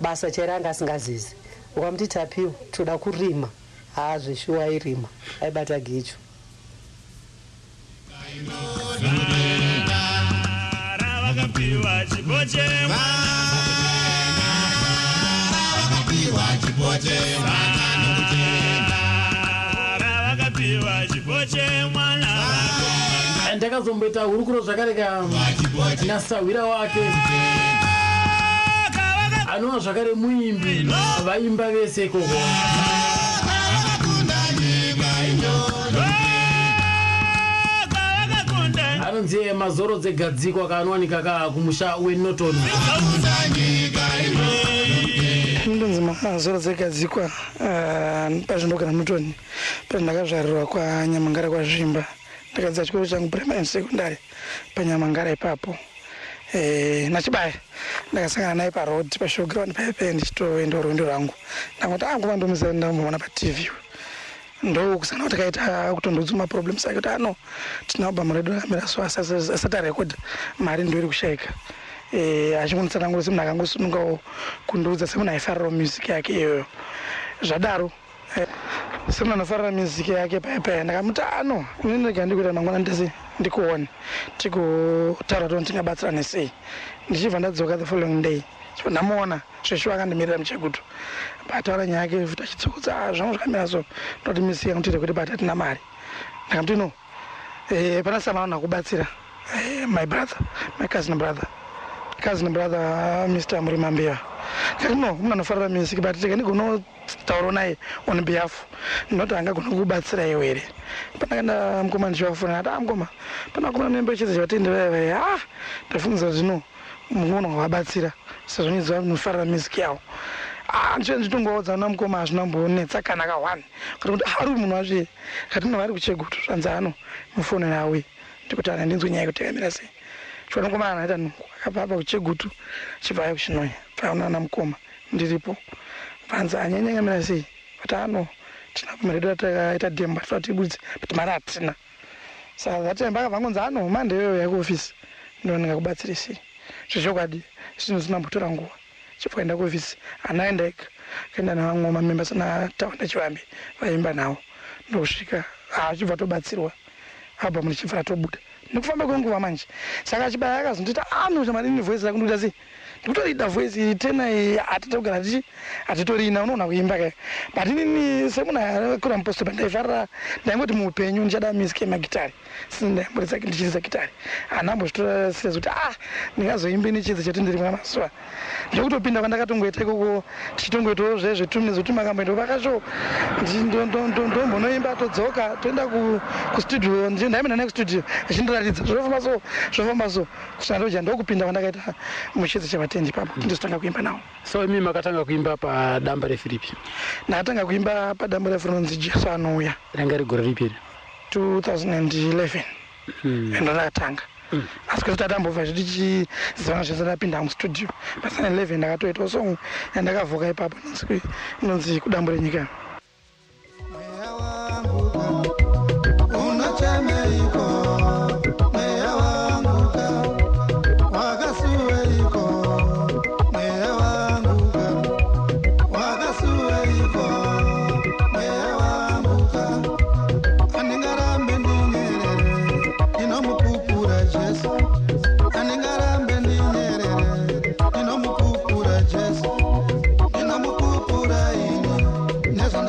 basa chairo anga asingazizi. Ukamuti tapiwa toda kurima, zveshuwa airima, aibata gicho. Vakapiwa chipo chemwana takazomboita hurukuro zvakareka nasawira wake anova zvakare muimbi vaimba vese ikoko anonzi Mazoro Dzegadzikwa kaanowanika kumusha weNorton. Ndinzi Mazoro Dzegadzikwa pazvinogara Norton pandakazvarirwa kwaNyamangara kwaZvimba. Ndakadzidza chikoro changu primary and secondary paNyamangara ipapo. Nachibaya ndakasangana naye paroad pashowground paipe ndichitoenda rwendo rwangu ndangoti angova ndomusa ndamboona paTV ndo kusana kuti kaita kutondodzuma problems ake kuti ano tinabva muredo ramira so asati arekodha mari ndo iri kushayika achingonitsanangura semunhu akangosunungawo kundoudza semunhu aifarira music yake iyoyo zvadaro semunhu anofarira music yake paipai ndakamuti ano inendega ndikuita mangwana ndese ndikuone tikotaura kuti tingabatsirane sei ndichibva ndadzoka the following day ndamuona zveshuwa akandimirira muchagutu pataura nyaya yake futi achitsokudza zvangu zvakamira so ndoti misi yangu kuti bata hatina mari ndakamuti no pana samana kubatsira my brother my cousin brother Mr. Murimambia kati no munhu anofarira music but ndigonotaura naye on behalf ndinoti angagona kubatsira iwe here pandakaenda mukoma ndichivafuna ati mukoma pana kuma membe chedza chavatendevai ndafungiza zvino munoona wabatsira sezvo nidziva munofarira music yawo nditongoudza una mukoma hazvina mbonetsa kana ka1 kuti ari munhu wazve kati no vari kuchegutu zvanzi ano mufoni nawe ndikuti ana ndinzwe nyaya yekutegamira sei chona mukoma anaita nungu akapapa kuchegutu chibva kuchinoya paona mukoma ndiripo vanzi anyanyangamira sei kuti ano tina kumaredo takaita demba tifa tibudzi but mari hatina saka zatemba akavangonzi ano mande iyoyo yakuofisi ndonenga kubatsiri sei zvechokwadi zvinhu zvinambotora nguva chipwaenda kuofisi anaenda ega kaenda navamwe mamembers anataunda chivambi vaimba nawo ndokusvika achibva tobatsirwa abva muchibvira tobuda nekufamba kwenguva manje saka chibaya akazondita nochamadini voice rakundoita sei ndikutorida voice tena hatitogara hatitorina unoona kuimba kai but inini semunhu akakura muposto pandaifarira ndaingoti muupenyu ndichada music yemagitari sindaimbotsa ndichiridza gitari handambozvitora serious kuti ndingazoimbe nechidzi chete ndiri mwana masuwa ndokutopinda kwandakatongoita ikoko tichitongoitawo zvezvetuminezotuma akamboenda pakasho ndombonoimba todzoka toenda kustudio ndaimenda naye kustudio achindiratidza zvofamba so kusana ndoja ndokupinda kwandakaita muchidzi chavatendi papo ndizotanga kuimba nawo. So imi makatanga kuimba padamba refiripi? Ndakatanga kuimba padamba referenzi Jesu Anouya. Ranga rigore ripi? 2011 ndo ndakatanga asi kuti tadambobva zvichizivana zvese ndapinda mustudio pasana 11 ndakatoitawo song yandakavhoka ipapo inonzi kudambo renyika. Yes.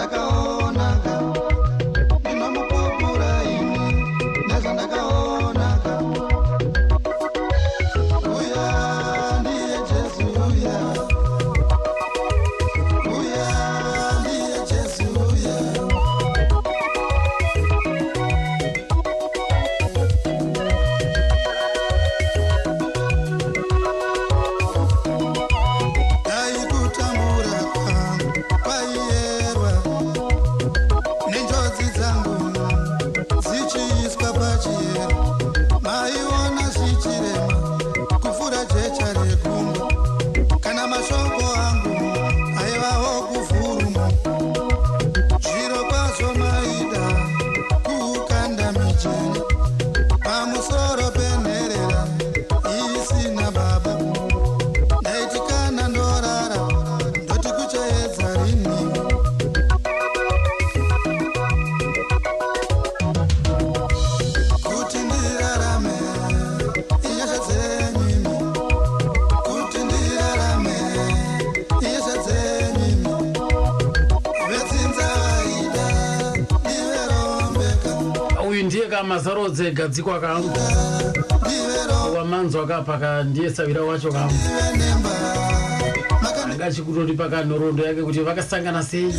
aka mazarodze gadzikwa kangu wamanzo akapaka ndiye savira wacho kangu angachikutoti pakanhorondo yake kuti vakasangana sei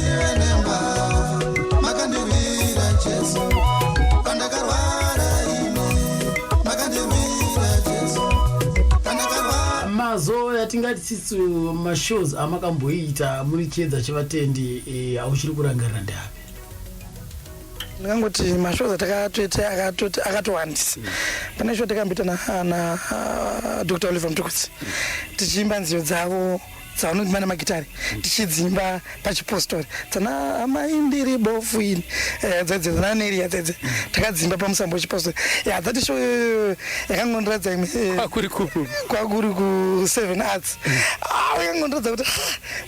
mazo yatingati tsitsi mashows amakamboita muri chiedza chevatendi auchiri kurangarira ndape ndingangoti mashows atakatoita akatowandisa pane sho takamboita na Dr. Oliver Mtukudzi tichiimba nziyo dzavo dzaunoti mana magitari tichidzimba pachipostori dzana amaindiri bofu ini dzana neria dzedze takadzimba pamusambo wechipostori dzati sho yakangondiradza imwe kwakuri ku 7 arts yakangondiradza kuti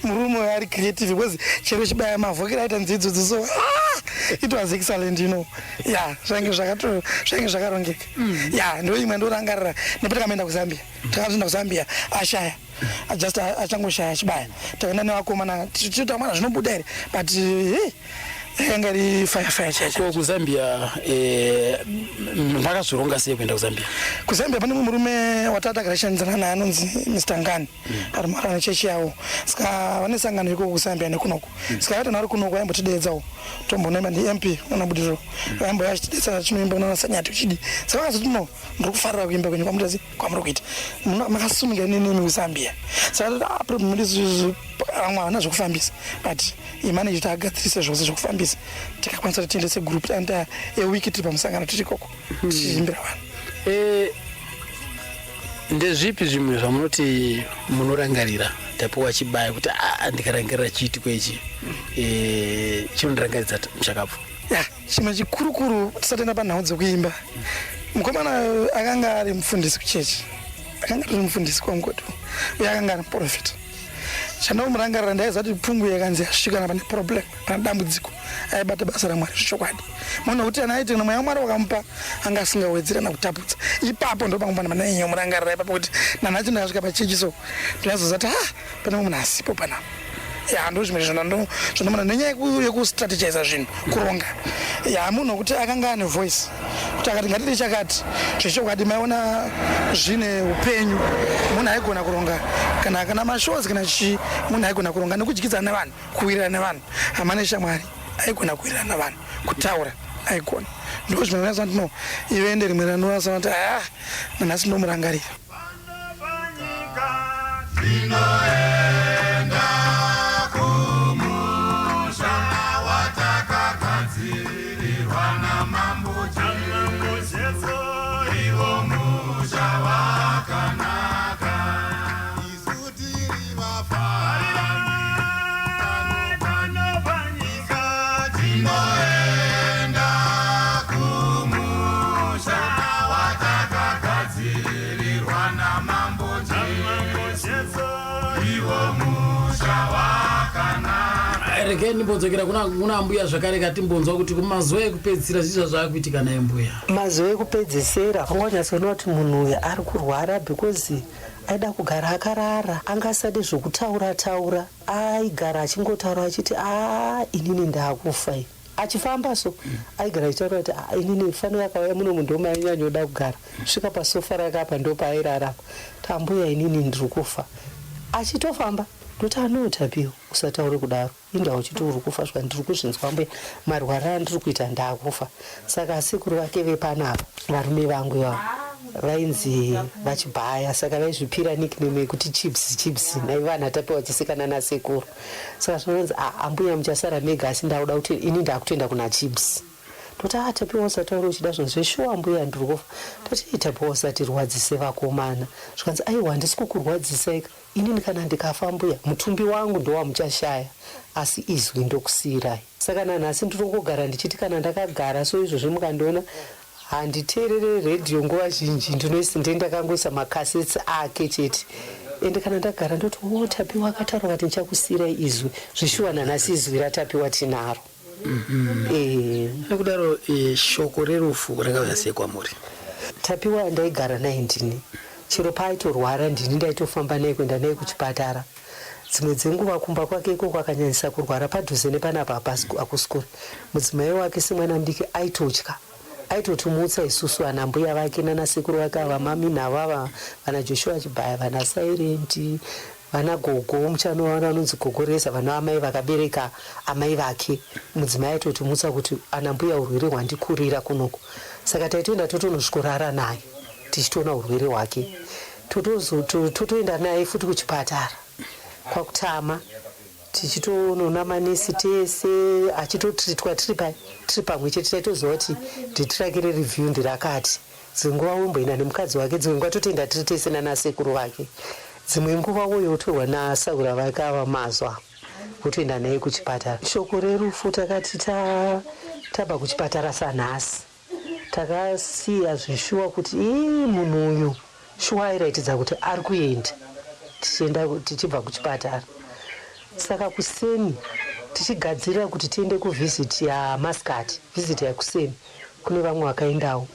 murume ari creative because chero chibaya mavhokera aita nzidzo dziso it was excellent zvange zvakarongeka ndo imwe ndorangarira nepati kamaenda kuzambia takatoenda kuzambia ashaya just achangoshaya chibaya takaenda nevakomana tichita mwana zvinobuda here but yanga iri fire chacho kuzambia makazvironga sei kuenda kuzambia pane murume watatagara shandzana naye anonzi Mr. Ngani ari mara nechechi yawo saka vane sangano iko kuzambia nekunoku saka vati nari kunoku aimbotidedzawo tombonoimba ndi MP unabudiriro aimbo yachidetsa chinoimba unasanyati uchidi saka vakazoti no ndiri kufarira kuimba kwenyu kwamutazi kwamuri kuita makasumika nini kuzambia saka problem ndizvizvi vamwe havana zvokufambisa but imanage kuti agadzirise zvose zvokufambisa tikakwanisa kuti tiendese group anda ewiki tiri pamusangano tiri ikoko tichiimbira vanhu ndezvipi zvimwe zvamunoti munorangarira tapiwa chibaya kuti ndikarangarira chiiti kwechi chinondirangaridza muchakapfu chimwe chikurukuru tisatenda panhau dzekuimba mukomana akanga ari mufundisi kuchechi akanga ari mufundisi kwangoto uye akanga ari muprofita chandinomurangarira ndaiziva kuti pfungwe yakanzi yasvikana pane problem pane dambudziko aibata basa ramwari zvechokwadi munhu wekuti ana aiti mweya wamwari wakamupa anga asingawedzera nakutapudza ipapo ndo pangopana manenyo murangarira ipapo kuti nanhacho ndakasvika pachechi so ndinazoziva kuti pane munhu asipo panapa ndo zvimwe zvinomona nenyaya yekustrategiza zvinhu kuronga munhu wekuti akanga ane voice kuti akati ngatiri chakati zvechokwadi maiona zvine upenyu munhu aigona kuronga kana mashows kana chii munhu aigona kuronga nekudyidzana nevanhu kuwirirana nevanhu hamane shamwari aigona kuwirirana navanhu kutaura aigona ndo zvimwe ndinazva kuti no ivende rimwe ranoasana kuti nanhasi ndomurangarira rege ndimbodzokera kuna mbuya zvakare katimbonzwa kuti kumazuva ekupedzisira zvicha zvaakuitika naye mbuya mazuva ekupedzisira unganyatsoona kuti munhu uyu ari kurwara because aida kugara akarara anga asadi zvokutaura aigara achingotaura achiti inini ndaakufa achifamba so aigara achitaura kuti inini fano yakauya muno munhu womainyanyooda kugara svika pasofa rakapa ndo paairarapa tambuya inini ndiri kufa achitofamba ndoti anotapiwa usataure kudaro indawo chiti uri kufa svika ndiri kuzvinzwa mbuya marwara andiri kuita ndaakufa saka asikuru vake vepanapa varume vangu ivavo vainzi vachibhaya saka vaizvipira nickname yekuti chips naivo anatapiwa chisikana nasekuru saka zvinonzi ambuya muchasara mega asi ndauda kuti ini ndakutoenda kuna chips toti tapiwa usataura uchida zvinhu zveshuwa mbuya ndiri kufa toti tapiwa usati rwadzise vakomana zvikanzi aiwa handisi kukurwadzisai inini kana ndikafa mbuya mutumbi wangu ndowamuchashaya asi izwi ndokusiyirai saka nanhasi ndiri kugara ndichiti kana ndakagara so izvozvi mukandiona handiteerere redhiyo nguva zhinji ndendakangoisa makaseti ake chete ende kana ndagara ndoti tapiwa akataura kuti ndichakusiyirai izwi zvishuwa nanhasi izwi ratapiwa tinaro nekudaro shoko rerufu rakauya sei kwamuri tapiwa ndaigara naye ndini chero paaitorwara ndini ndaitofamba naye kuenda naye kuchipatara dzimwe dzenguva kumba kwake ikoko akanyanyisa kurwara padhuze nepanapa akusikuri mudzimai wake semwana mudiki aitotya aitotimutsa isusu ana mbuya vake nanasekuru vake ava mami navava vana Joshua Chibaya vana Silent vana gogo muchanowana anonzi gogoresa vana amai vakabereka amai vake mudzimai aitotimutsa kuti ana mbuya urwere hwandikurira kunoku saka taitoenda totonosvikorara naye tichitoona urwere hwake totoenda naye futi kuchipatara kwakutama tichitoona manesi tese achitotritwa tiri pamwe chete taitoziva kuti nditirakire review ndirakati dzimwe nguva womboenda nemukadzi wake dzimwe nguva totoenda tiri tese nanasekuru vake dzimwe nguva woyotorwa nasaura vake ava mazwa wotoenda naye kuchipatara. Shoko rerufu takati tabva kuchipatara sanhasi takasiya zvishuwa kuti munhu uyu shuwa airatidza kuti ari kuenda tichibva kuchipatara. Saka kuseni tichigadzirira kuti tiende kuvhiziti yaMuscat, vhiziti yakuseni kune vamwe vakaendawo.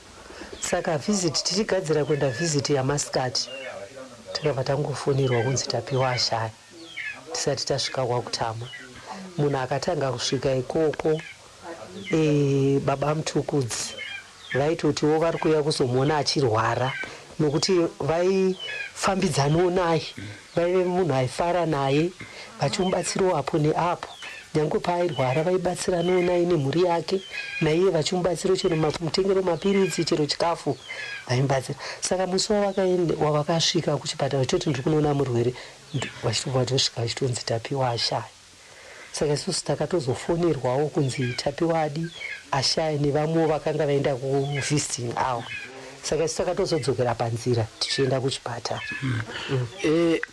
Saka vhiziti tichigadzira kuenda vhiziti yaMuscat takabva tangofonirwa kunzi tapiwa ashaya tisati tasvika kwakutama. Munhu akatanga kusvika ikoko baba mutukudzi vaitotiwo vari kuuya kuzomuona achirwara nokuti vaifambidzanawo naye vaive munhu aifara naye vachimubatsirawo apo neapo nyange paairwara vaibatsiranawo naye nemhuri yake naiye vachimubatsira chero kumutengero mapiritsi chero chikafu vaimubatsira. Saka musi wavakasvika kuchipatara choti ndiri kunoona murwere vachitobva vatosvika vachitonzi tapiwa ashaya. Saka isusu takatozofonerwawo kunzi tapiwa adi ashaya nevamwewo vakanga vaenda kuvhisiting awo. Saka isu takatozodzokera panzira tichienda kuchipatara.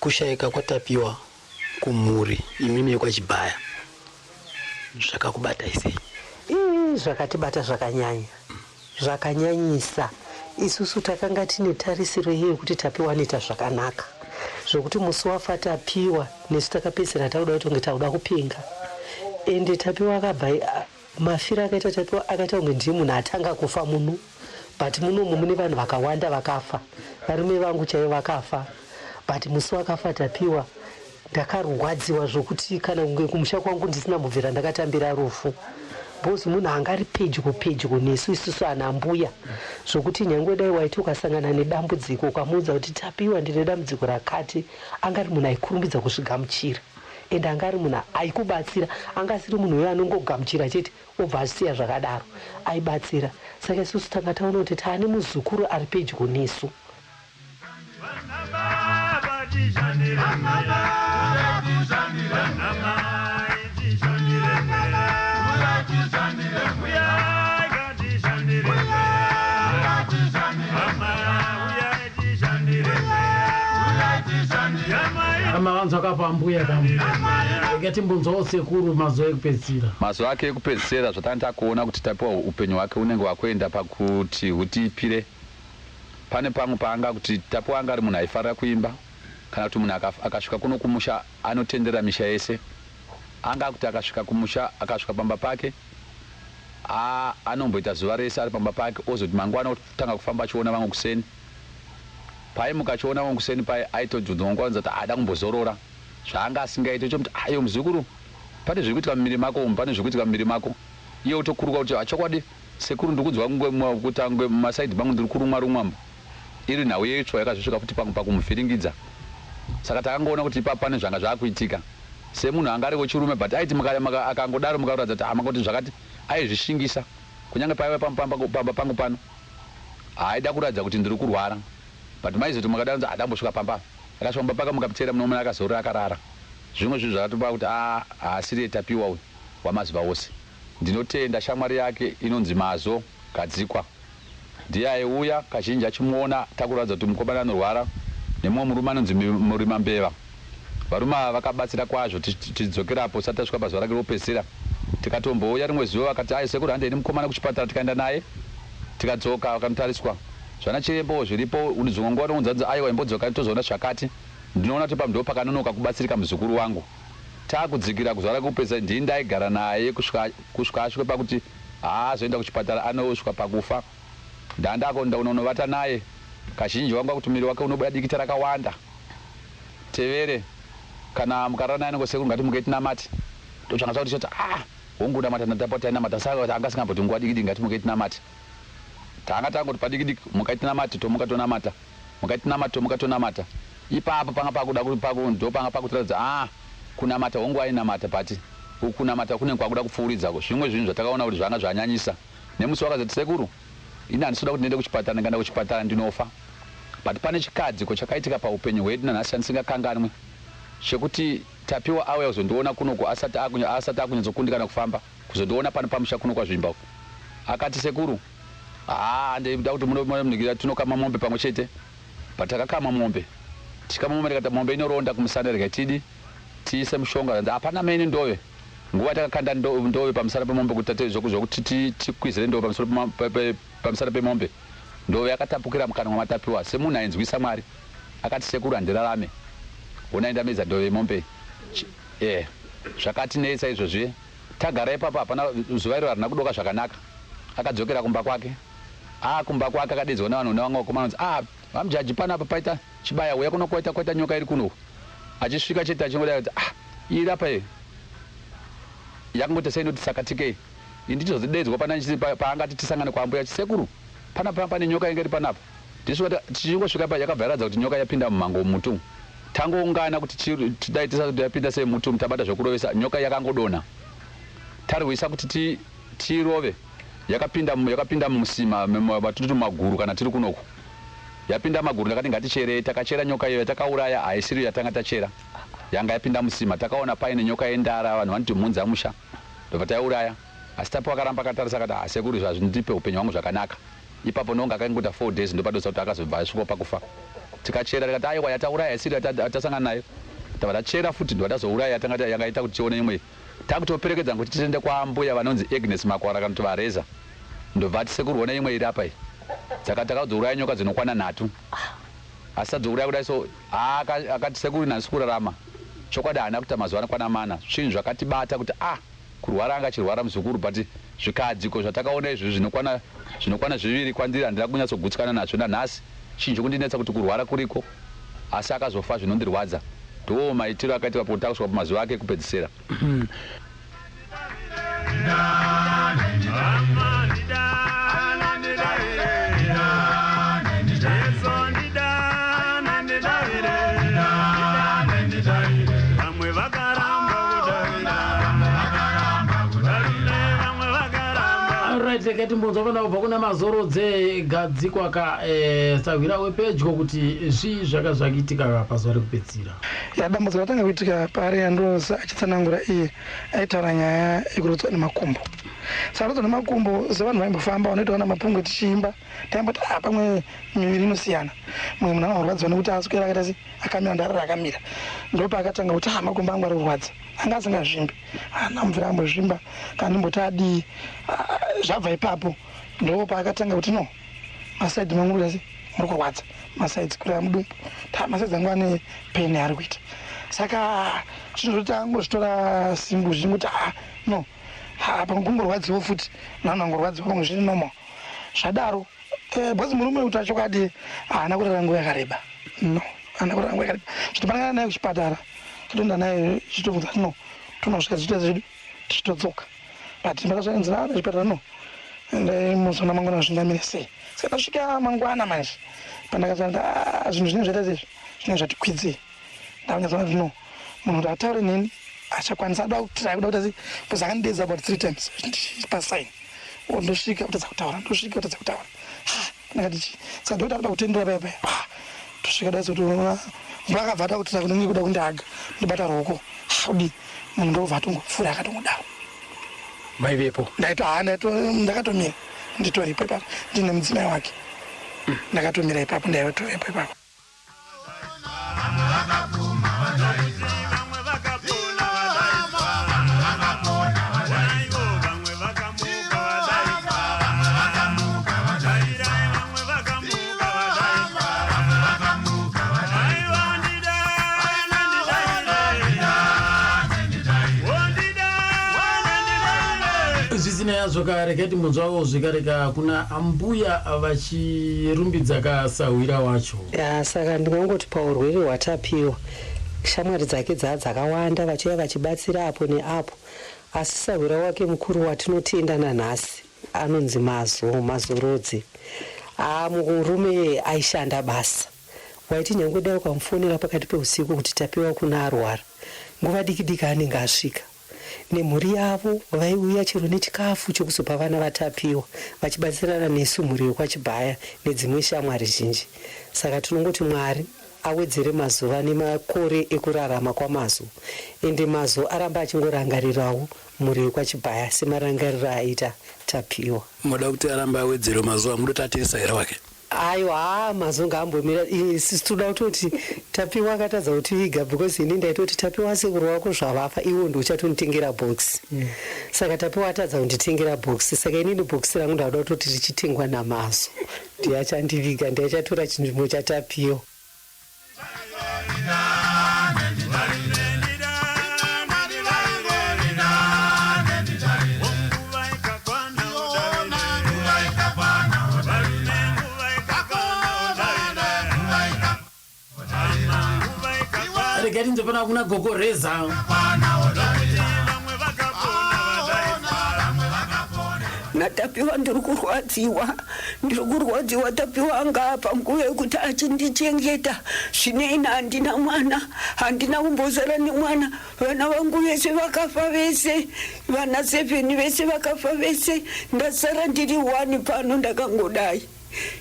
Kushayika kwatapiwa kumhuri imimi yekwachibhaya zvakakubata isei? Zvakatibata zvakanyanyisa. Isusu takanga tine tarisiro yeyo kuti tapiwa anoita zvakanaka zvokuti musi wafa tapiwa nesu takapedzisira tauda kutonge tauda kupenga ende tapiwa akabva mafiro akaita tapiwa akaita kunge ndiye munhu atanga kufa muno but munomu mune vanhu vakawanda vakafa varume vangu chaivo vakafa but musi wakafa tapiwa ndakarwadziwa zvokuti kana kunge kumusha kwangu ndisina mubvira ndakatambira rufu bhozi munhu angari pedyo nesu isusu ana mbuya zvokuti nyange dai waiti ukasangana nedambudziko ukamuudza kuti tapiwa ndine dambudziko rakati angari munhu aikurumbidza kuzvigamuchira ende angari munhu aikubatsira angasiri munhu uyo anongogamuchira chete obva asiya zvakadaro aibatsira. Saka isusu tanga taona kuti taane muzukuru ari pedyo nesu. Amavanza kapambuya ngati mbunzo sekuru mazuva ekupedzisira. Mazuva ake ekupedzisira zvatanga kuona kuti tapiwa upenyu hwake unenge wakuenda pakuti hutipire. Pane pamwe paanga kuti tapiwa anga ari munhu aifarira kuimba kana kuti munhu akasvika kuno kumusha anotendera misha yese. Anga kuti akasvika kumusha akasvika pamba pake anomboita zuva rese ari pamba pake ozoti mangwana otanga kufamba achiona vamwe kuseni. Paimukachiona vamwe kuseni pai aitodzongwanza kuti ada kumbozorora zvaanga asingaite chokuti ayo muzukuru pane zviri kuitika mumiri mako pane zviri kuitika mumiri mako iye utokuruka kuti chokwadi sekuru ndikudzwa kutangwe mumasaidhi pangu ndiri kurumwa rumwambo iri nhau yetsva yakazvisvika futi pangu pakumuvhiringidza. Saka takangoona kuti ipapo pane zvanga zvaakuitika semunhu anga ari wechirume but aiti akangodaro mukaratidza kuti makoti zvakati aizvishingisa kunyange paiva pamba pangu pano haida kuratidza kuti ndiri kurwara but maizoti mukadaunza adambosvika pamba akasvika pamba pake mukapiteera munomuna akazorora akarara. Zvimwe zvinhu zvakatopa kuti haasiri tapiwa uyu wamazuva ose. Ndinotenda shamwari yake inonzi Mazo Gadzikwa ndiye aiuya kazhinji achimuona takuratidza kuti mukomana anorwara nemumwe murume anonzi Murima Mbeva. Varume ava vakabatsira kwazvo tichidzokerapo sati tasvika pazuva rake ropedzisira tikatombouya rimwe zuva akati sekuru handei nemukomana kuchipatara tikaenda naye tikadzoka vakanotariswa zvana chirembo zviripo unizongo unonzanzi aiwa imbodzoka tozoona zvakati ndinoona kuti pamdo pakanonoka kubatsirika muzukuru wangu takudzikira kuzuva rake kupedzisira ndini ndaigara naye kusvika asvike pakuti haazoenda kuchipatara anosvika pakufa ndandakonda unonovata naye kazhinji wangu kuti miri wake unobuda dikita rakawanda tevere kana mukarara naye nongosekuru ngati muketinamati tochanga zvakuti choti hongu namata ndapota inamata saka kuti anga singamboti nguva dikidi ngati muketinamati tanga tangoti padikidiki mukaitinamata tomukatonamata mukaitinamata mukatonamata ipapo panga pakuda ndo panga pakutiradza kunamata hongu ainamata pati kunamata kune kwakuda kupfuuridzako zvimwe zvinhu zvatakaona kuti zvanga zvanyanyisa nemusi wakazoti sekuru ini handisuda kuti ndiende kuchipatara ndingaenda kuchipatara ndinofa but pane chikadziko chakaitika paupenyu hwedu nanhasi handisingakanganwi chekuti Tapiwa auya kuzondiona kunoko asati akunyadzokundikana kufamba kuzondiona pano pamusha kuno kwazvimba akati sekuru ndeida kuti munonikira tinokama mombe pamwe chete patakakama mombe tikama mombe tikati mombe inoronda kumusana rikatidi tiise mushonga hapana mene ndove nguva takakanda ndove pamusana pemombe kuti zvokuti tikwizire ndove pamusana pemombe ndove yakatapukira mukana mwamatapiwa semunhu ainzwisa Mwari akati sekuru handirarame unaenda meza ndove mombe zvakatinetsa izvozvi tagara ipapo hapana zuva iro harina kudoka zvakanaka akadzokera kumba kwake kumba kwake akadedzwa navanhu nevamwe vakomana vamujaji panapa paita chibaya uya kuno kwaita nyoka iri kuno achisvika chete achingoda kuti iri apa yakangoti sei noti sakatikei inditozidedzwa paangati tisangane kwambuya chisekuru panapa pane nyoka inge iri panapa tichingosvika pa yakabva yaradza kuti nyoka yapinda mumango mutu tangoungana kuti tidai tisati yapinda sei mutu tabata zvokurovesa nyoka yakangodona tarwisa kuti tirove yakapinda musima matituti maguru kana tiri kunoko yapinda maguru ndakati ngaticherei takachera nyoka iyo yatakauraya haisiri yatanga tachera yanga yapinda musima takaona paine nyoka yendara vanhu vanoti mhunzi amusha ndobva tauraya asi Tapiwa akaramba akatarisa akati sekuru zvazvindipe upenyu hwangu zvakanaka ipapo ndonga akangota 4 days ndopadosa kuti akazobva asvika pakufa tikachera tikati aiwa yatauraya haisiri yatasangana nayo tabva tachera futi ndobva tazouraya yanga ita kuti tione imwe takutoperekedza kuti tiende kwaambuya vanonzi Agnes Makwara kana kuti vareza ndobva ati sekuru ona imwe iri apa iyi takadzouraya nyoka dzinokwana 3 asi tadzouraya kudai so akati sekuru nhansi kurarama chokwadi haana kuita mazuva anokwana 4 zvinhu zvakatibata kuti kurwara anga achirwara muzukuru but zvikadziko zvatakaona izvi zvinokwana 2 kwandiri handina kunyatsogutsikana nazvo nanhasi chinhu chokundinetsa kuti kurwara kuriko asi akazofa zvinondirwadza ndo maitiro akaitika kusvika pamazuva ake ekupedzisira tekati mbunzo vana kubva kuna mazorodze gadziko akasahwira wepedyo kuti zvii zvaka zvakiitika pazuva rekupedzisira dambudziko ratanga kuitika paari Androza achitsanangura iye aitaura nyaya yekurodzwa nemakumbo saka rodzwa nemakumbo sevanhu vaimbofamba vanoitaona mapungu tichiimba taimboti pamwe miviri inosiyana mumwe munhu anorwadziwa nekuti aswera akaita akamira ndarara akamira ndopaakatanga kuti makumbo angu ari kurwadza anga asingazvimbi namvira ambozvimba kana ndimboti adii zvabva ipapo ndopaakatanga kuti no masaidzi mangu kuti muri kurwadza masaidzi kuraya mudumbu masaidzi angu ane peni ari kuita saka chinozoti angozvitora simbu zvichingoti no pamwe kungorwadziwo futi nanhu angorwadziwa pamwe zviri normal zvadaro bhozi murume kuti achokwadi haana kurara nguva yakareba no haana kurara nguva yakareba zvitopanangana naye kuchipatara totoenda naye chitobvunza no tonosvika zviita zvedu tichitodzoka but ndakazvaenzera nechipatara no musona mangwana zvindamire sei saka ndasvika mangwana manje pandakazvanda zvinhu zvinenge zvaita zvezvi zvinenge zvatikwidzi ndakanyatsoona kuti no munhu kuti ataure neni achakwanisa ada kuda kuti bcause akandidedza about 3 times ndichipasaini ndosvika kutadza kutaura ndakati saka ndoti arida kutendera paipa tosvika dai zoti mvura akabva atakutirira kuti ndikuda kundihaga ndibata ruoko udi munhu ndobva atongopfuura akatongodaro maivepo ndakatomira nditoripo ipapo ndine mudzimai wake ndakatomira ipapo ndaitoripo ipapo zvokareketi munzwa wavo zvikareka kuna ambuya vachirumbidza kasahwira wacho saka ndingangoti paurwere hwatapiwa shamwari dzake dzakawanda vachiuya vachibatsira apo neapo asi sahwira wake mukuru watinotenda nanhasi anonzi mazorodzi. Murume aishanda basa waiti nyange dai ukamufonera pakati peusiku kuti tapiwa kuna arwara, nguva diki anenge asvika. Nemhuri yavo vaiuya chero nechikafu chokuzopa vana vatapiwa, vachibatsirana nesu mhuri yekwachibhaya nedzimwe shamwari zhinji. Saka tinongoti Mwari awedzere mazuva nemakore ekurarama kwamazuva, ende mazuva aramba achingorangarirawo mhuri yekwachibhaya semarangariro aita tapiwa. Moda kuti aramba awedzere mazuva, mudotatirisa here wake? Aiwa, mazuva ngaambomira. Sisi toda kutoti tapiwa akatadza kutiviga, because ini ndaitoti tapiwa sekuru wako zvavafa, iwo ndochatonitengera box. Saka tapiwa atadza kunditengera box, saka inini box rangu ndauda kutoti richitengwa namazo. Ndiye achandiviga, ndiye achatora chinzvimbo chatapiwa. Gari ndopana kuna gogo reza. Natapiwa ndiri kurwadziwa tapiwa ngapa nguva yekuti achindichengeta. Zvineina handina mwana, handina kumbozara nemwana. Vana vangu vese vakafa vese, vana 7 vese vakafa vese. Ndasara ndiri 1 pano ndakangodai.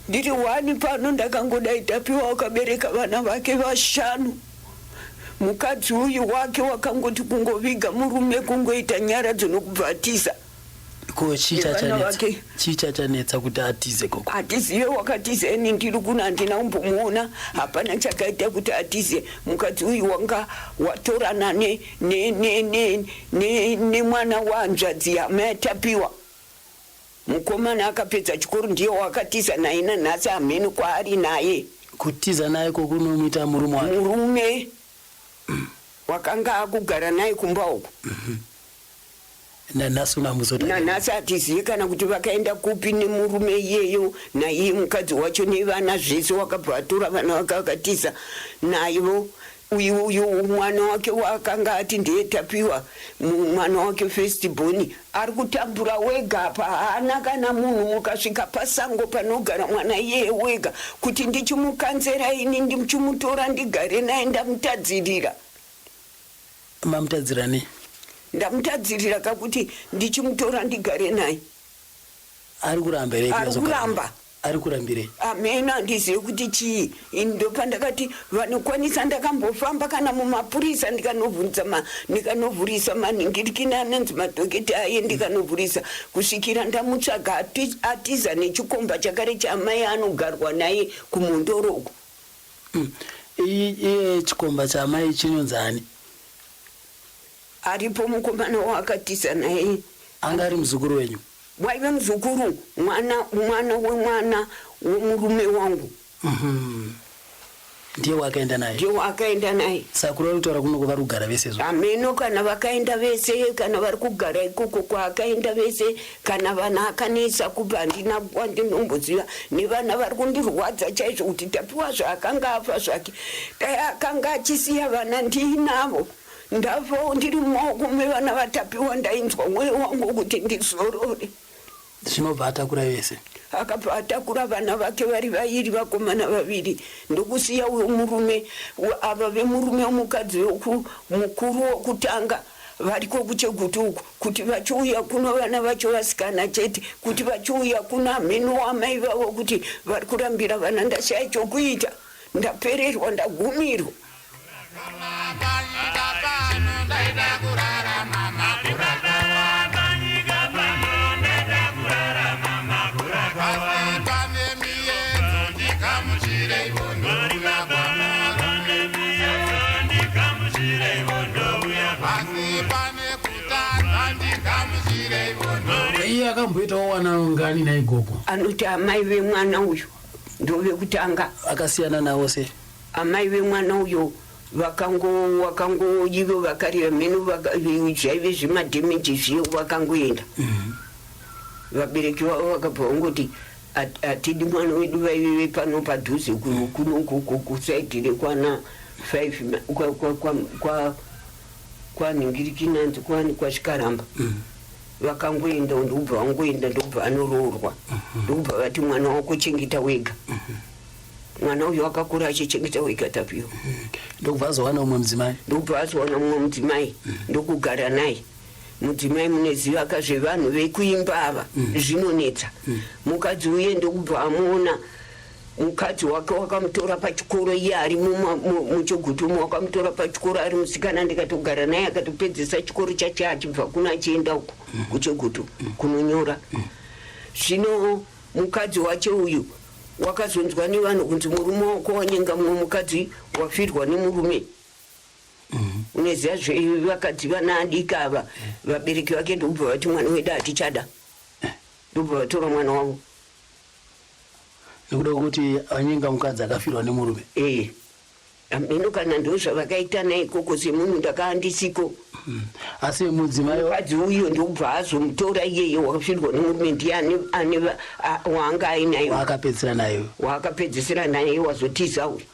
Ndiri 1 pano ndakangodai. Tapiwa akabereka vana vake 5. Mukadzi uyu wake wakangoti kungoviga murume kungoita nyara dzinokubvatiza. Ko chicha chanetsa kuti atize koko? Atiziye wakatiza, ini ndiri kuna handina kumbomuona, hapana chakaita kuti atize. Mukadzi uyu wanga watorana nemwana wanzvadzi yamatapiwa. Mukomana akapedza chikoro ndiye wakatiza naye nanhasi hamheni kwaari naye. Kutiza naye kokunomuita murume wake? Murume wakanga akugara naye kumba uko. Nanhasi unamuzota? Nanhasi hatizivi kana kuti vakaenda kupi nemurume iyeyo naiye mukadzi wacho nevana zvese. Wakabva atora vana vakakatiza naivo. Uyu mwana wake wakanga ati ndiye tapiwa, mwana wake first born, ari kutambura wega apa. Haana kana munhu mukasvika pasango panogara mwana iyeye wega kuti ndichimukanzera ini ndichimutora ndigare naye ndamutadzirira. Mamutadzira nei? Ndamutadzirira kakuti ndichimutora ndigare naye. Ari kuramba here? Ari kuramba. Ari kurambirei? Amena handizivi kuti chii. Ini ndopandakati vanokwanisa ndakambofamba kana mumapurisa ndikanovhurisa manhingirikini anonzi madhokita aye, ndikanovhurisa kusvikira ndamutsvaga atiza nechikomba chakare chamai anogarwa naye kumondoroko. Iye chikomba chamai chinonzani? Aripo mukomana waakatiza naye. Anga ari muzukuru wenyu? Waive muzukuru, mwana womurume wangu. Ndiye wakaenda naye? Ndiye wakaenda naye. Sakuru vari kutaura kuno vari kugara vese zvo? Ameno, kana vakaenda vese, kana vari kugara ikoko kwaakaenda vese, kana vana akanesa kupa handina wandinomboziva. Nevana vari kundirwadza chaizvo kuti tapiwa zvaakanga afa zvake. Dai akanga achisiya vana ndinavo. Ndafawo ndiri mumaoko mevana vatapiwa, ndainzwa mwoyo wangu kuti ndizorore. Zvinobva atakura vese? Akabva atakura vana vake vari 2, vakomana 2, ndokusiya uyo murume. Ava vemurume womukadzi mukuru wokutanga variko kuchegutu uku, kuti vachiuya kuno vana vacho vasikana chete, kuti vachiuya kuna hamheno wamai vavo kuti vari kurambira vana. Ndashaya chokuita, ndapererwa, ndagumirwa. Iye akamboitawo wana ngani naye gogo? Anoti amai vemwana uyu ndovekutanga. Akasiyana nawo se? Amai vemwana uyu ivo vakarira mheno zvaive zvemadhemeji zviyo vakangoenda. Vabereki vavo vakabva vangoti atidi mwana wedu vaive pano padhuze kuno kusaidhi rekwana 5 kwanhingirikinanzi kwasvikaramba. vakangoenda ndobva vangoenda ndobva vanoroorwa ndobva vati mwana wako chengeta wega mwana uyu akakura achichengeta wega Tapiwa ndokubva azowana umwe mudzimai ndobva azowana mumwe mudzimai ndokugara naye mudzimai muneziva kazvevanhu vekuimba ava zvinonetsa mukadzi uye ndokubva amuona mukadzi wake wakamutora pachikoro iye ari muchigutumu wakamutora pachikoro ari musikana ndikatogara naye akatopedzesa chikoro chache achibva kuno achienda uko kuchigutu kunonyora zvino mukadzi wache uyu wakazonzwa nevanhu kunzi murume wako wanyenga mumwe mukadzi wafirwa nemurume uneziva zvevakadzi vana adika ava vabereki vake ndobva vati mwana wedu hatichada ndobva vatora mwana wavo nekuda kuti anyenga mukadzi akafirwa nemurume mino kana ndozvavakaita naye ikoko semunhu ndakaandisiko asi mudzimai mukadzi uyo ndobva azomutora iyeye wakafirwa nemurume ndiye waanga ainaye waakapedzisira naye wazotiza uyu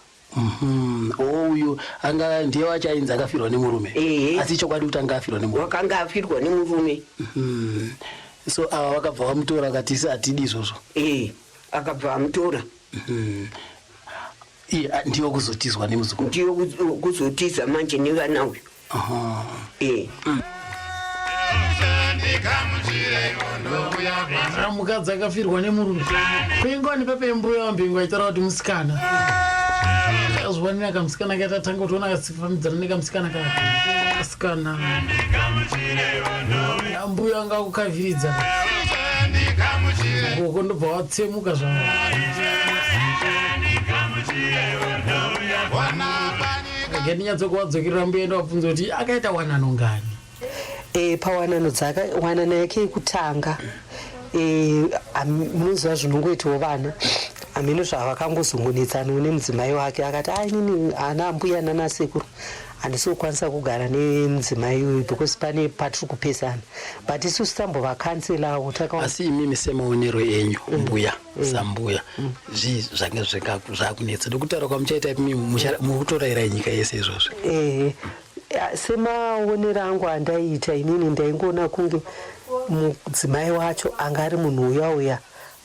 uyu anga ndiye wacho ainzi akafirwa nemurume asi chokwadi kuti anga afirwa nemurume wakanga afirwa nemurume so ava vakabva vamutora akati atidi izvozvo akabva amutora ndiyo kuzotizwa nemuzukuru ndiyo kuzotiza manje nevana uyu mukadzi akafirwa nemurume kuingoni pepembuyo wambingo aitaura kuti musikana azwanira kamusikana katatanga kutiona kasifamidzana nekamusikana kasikana mbuyo anga kukavhiridza ngoko ndobva watsemuka zvavo gendinyatsokuvadzokerera mbuyaenda wabvunza kuti akaita wanano ngani pawanano dzaka wanano yake yekutanga munoziva zvinongoitawo vana amino zvavakangozongonetsana nemudzimai wake akati inini ana ambuya nanasekuru handisi kukwanisa kugara nemudzimai uyu because pane patiri kupesana but isusu tambovakanselawo asi imimi semaonero enyu mbuya sambuya zvii zvange zvakunetsa ndokutaura kwamuchaita mukutorairai nyika yese izvozvo semaonero angu andaita inini ndaingoona kunge mudzimai wacho anga ari munhu uya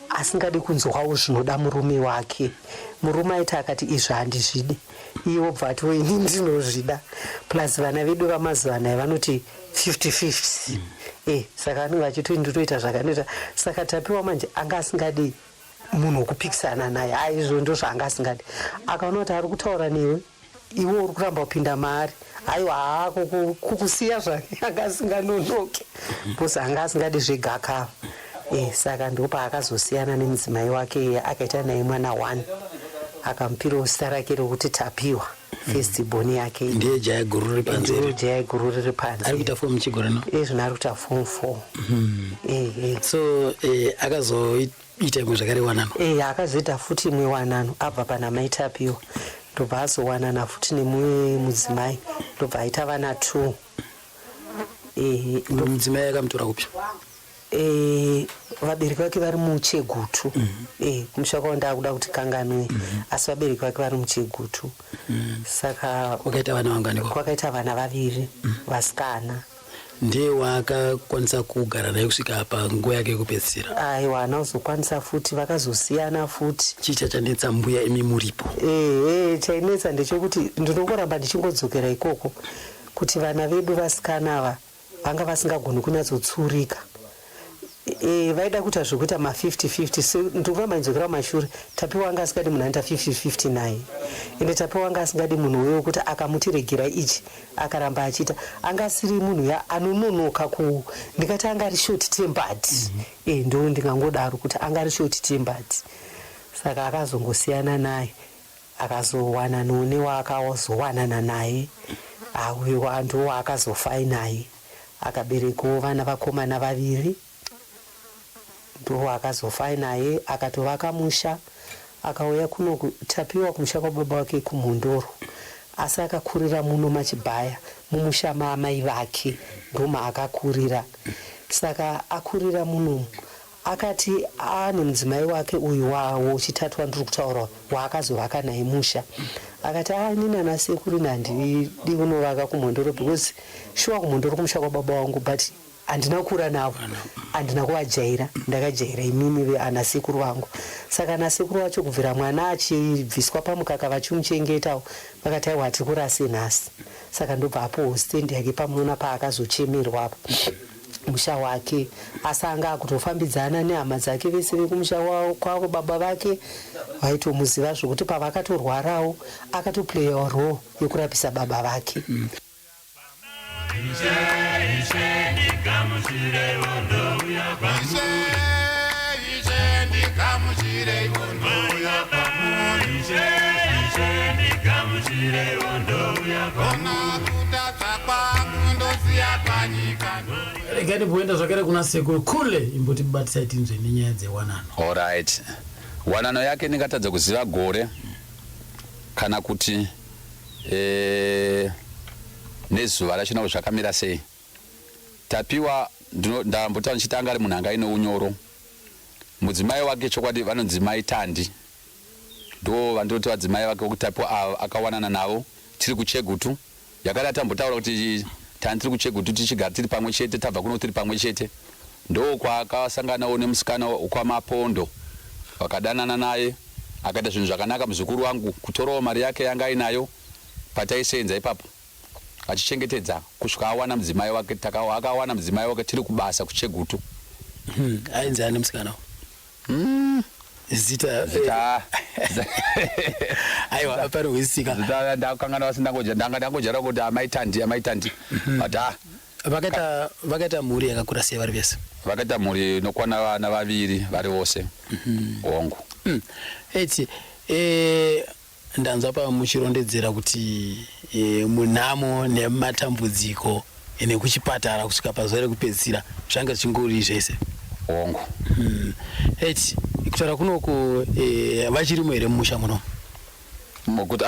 asingadi kunzwawo zvinoda murume wake murume aiti akati izvi handizvidi iye wobva atiwo ini ndinozvida plus vana vedu vamazuva anaya vanoti 50-50 saka vanenge vachiti nditoita zvakanoita saka Tapiwa manje anga asingadi munhu wokupikisana naye aizvo ndo zvaanga asingadi akaona kuti ari kutaura newe iwe uri kuramba kupinda maari aiwa haako kukusiya zvake anga asinganonoke bcause anga asingadi zvegakava saka ndopaakazosiyana nemudzimai wake akaita naye mwana 1 akamupirawo zita rake rokuti Tapiwa first born yake ndiye jaya guru riri panze ari kuita form muchigore no zvino ari kuita form 4 so akazoita imwe zvakare wanano akazoita futi imwe wanano abva pana mai Tapiwa ndobva azowanana futi nemumwe mudzimai ndobva aita vana 2 mudzimai akamutora kupi vabereki vake vari muchegutu kumusha kwao ndakuda kuti kanganwe asi vabereki vake vari muchegutu saka kwakaita vana vanganiko kwakaita vana 2 vasikana ndiye waakakwanisa kugara naye kusvika panguva yake yekupedzisira aiwa ana uzokwanisa futi vakazosiyana futi chii chachanetsa mbuya imi muripo chainetsa ndechekuti ndinongoramba ndichingodzokera ikoko kuti vana vedu vasikana ava vanga vasingagoni kunyatsotsurika vaida kuita zvokuita ma50-50 ndikuramba nzokera mashure Tapiwa anga asingadi munhu anoita 50-50 naye ende Tapiwa anga asingadi munhu wewo kuti akamutiregera ichi akaramba achiita anga asiri munhu anononoka ndikati anga ari short tempered ndo ndingangodaro kuti anga ari short tempered saka akazongosiyana naye akazowana newaakazowanana naye uyo ndo akazofai naye akaberekawo vana vakomana 2 ndo akazofai naye akatovaka musha akauya kuno Tapiwa kumusha kwababa wake kumhondoro asi akakurira muno machibhaya mumusha maamai vake ndoma akakurira saka akurira muno akati ane mudzimai wake uyu wawo chitatu wandiri kutaura waakazovaka naye musha akati inini ana sekuru nandidi unovaka kumhondoro because shuwa kumhondoro kumusha kwababa wangu but handina kukura navo, handina kuvajaira, ndakajaira imini ana sekuru vangu. Saka ana sekuru vacho kubvira mwana achibviswa pamukaka vachimuchengetawo vakati aiwa tiri kurase nhasi. Saka ndobva apo stendi yake pamunoona paakazochemerwa apa musha wake, asi anga akutofambidzana nehama dzake vese vekumusha kwavo. Baba vake vaitomuziva zvokuti pavakatorwarawo akatoplayawo role yekurapisa baba vake. Regani poenda zvakare kuna sekuru kule imbotibatisa itinzwe nenyaya dzewanano. Alright. Wanano yake ndingatadza kuziva gore kana kuti nezuva rachinawo zvakamira sei. Tapiwa ndambotaura ndichitanga ari munhu anga ine unyoro. Mudzimai wake chokwadi vanonzi mai Tandi. Ndo vandoti vadzimai vake wokutapiwa akawanana navo tiri kuChegutu. Yakada tambotaura kuti Tandi tiri kuChegutu tichigara tiri pamwe chete, tabva kuno tiri pamwe chete. Ndo kwakasanganawo nemusikana kwamapondo. Vakadanana naye akaita zvinhu zvakanaka muzukuru wangu kutorawo mari yake yanga ainayo pataisenza ipapo achichengetedza kusvika awana mudzimai wake. Akawana mudzimai wake tiri kubasa kuChegutu. Ainzi ane musikana zita aiwa apari wisika zita ndakangana vasindangoja ndangojara kuti amai Tandi vakaita mhuri yakakura sei vari vese? Vakaita mhuri inokwana vana vaviri vari vose hongu. Eti ndanzwa pamuchirondedzera kuti munhamo nematambudziko nekuchipatara kusvika pazuva rekupedzisira zvanga zvichingori zvese hongu. Eti kutaura kunoku vachirimo here mumusha muno? Kuti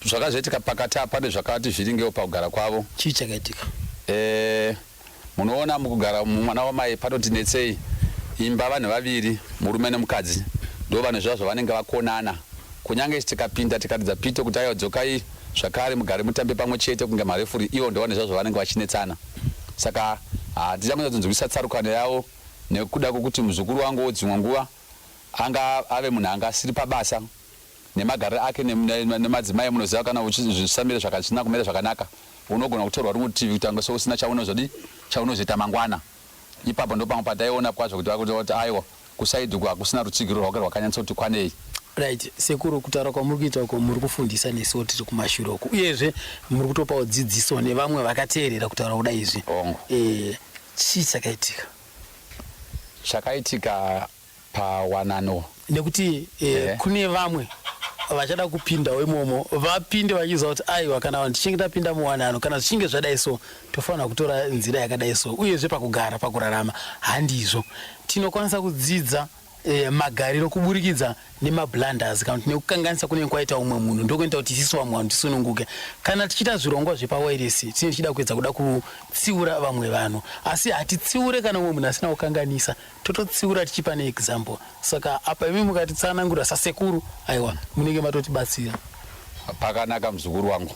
zvakazoitika pakati apa nezvakati zviringewo pakugara kwavo. Chii chakaitika? Munoona mukugara mwana wamai panotinetsei imba vanhu vaviri murume nemukadzi ndo vanhu zvazvo vanenge vakonana. Kunyange tikapinda tikaridza pito kuti aiwa dzokai zvakare mugare mutambe pamwe chete kunge marefuri, ivo ndo vanhu zvazvo vanenge vachinetsana. Saka tichangodzonzwisa tsarukano yavo nekuda kwokuti muzukuru wangu dzimwe nguva anga ave munhu anga asiri pabasa nemagariro ake nemadzimai. Munoziva kana uchizvisamira zvakasina kumira zvakanaka unogona kutorwa rumutivi kuti anga sousina chaunozoita mangwana. Ipapo ndo pamwe pataiona kwazvo kuti aiwa kusaidhi uku hakusina rutsigiro rwake rwakanyatsoti kwanei. Right, sekuru kutaura kwamuri kuita uko muri kufundisa nesuwo tiri kumashure uku, uyezve muri kutopawo dzidziso nevamwe vakateerera kutaura kudai izvi. Chii chakaitika? Chakaitika pawanano nekuti kune vamwe vachada kupindawo imomo vapinde vachiziva kuti aiwa kana tichinge tapinda muwanano kana zvichinge zvadai so tofanira kutora nzira yakadai so. Uyezve pakugara pakurarama handizvo tinokwanisa kudzidza magariro kuburikidza nemablunders kana kuti nekukanganisa kunenge kwaita umwe munhu ndokuita kuti isusu vamwe vanhu tisununguke. Kana tichita zvirongwa zvepawiresi tichida kuedza kuda kutsiura vamwe vanhu, asi hatitsiure kana umwe munhu asina kukanganisa, tototsiura tichipa neexample. Saka apa imi mukatitsanangura sasekuru aiwa munenge matotibatsira. Pakanaka muzukuru wangu.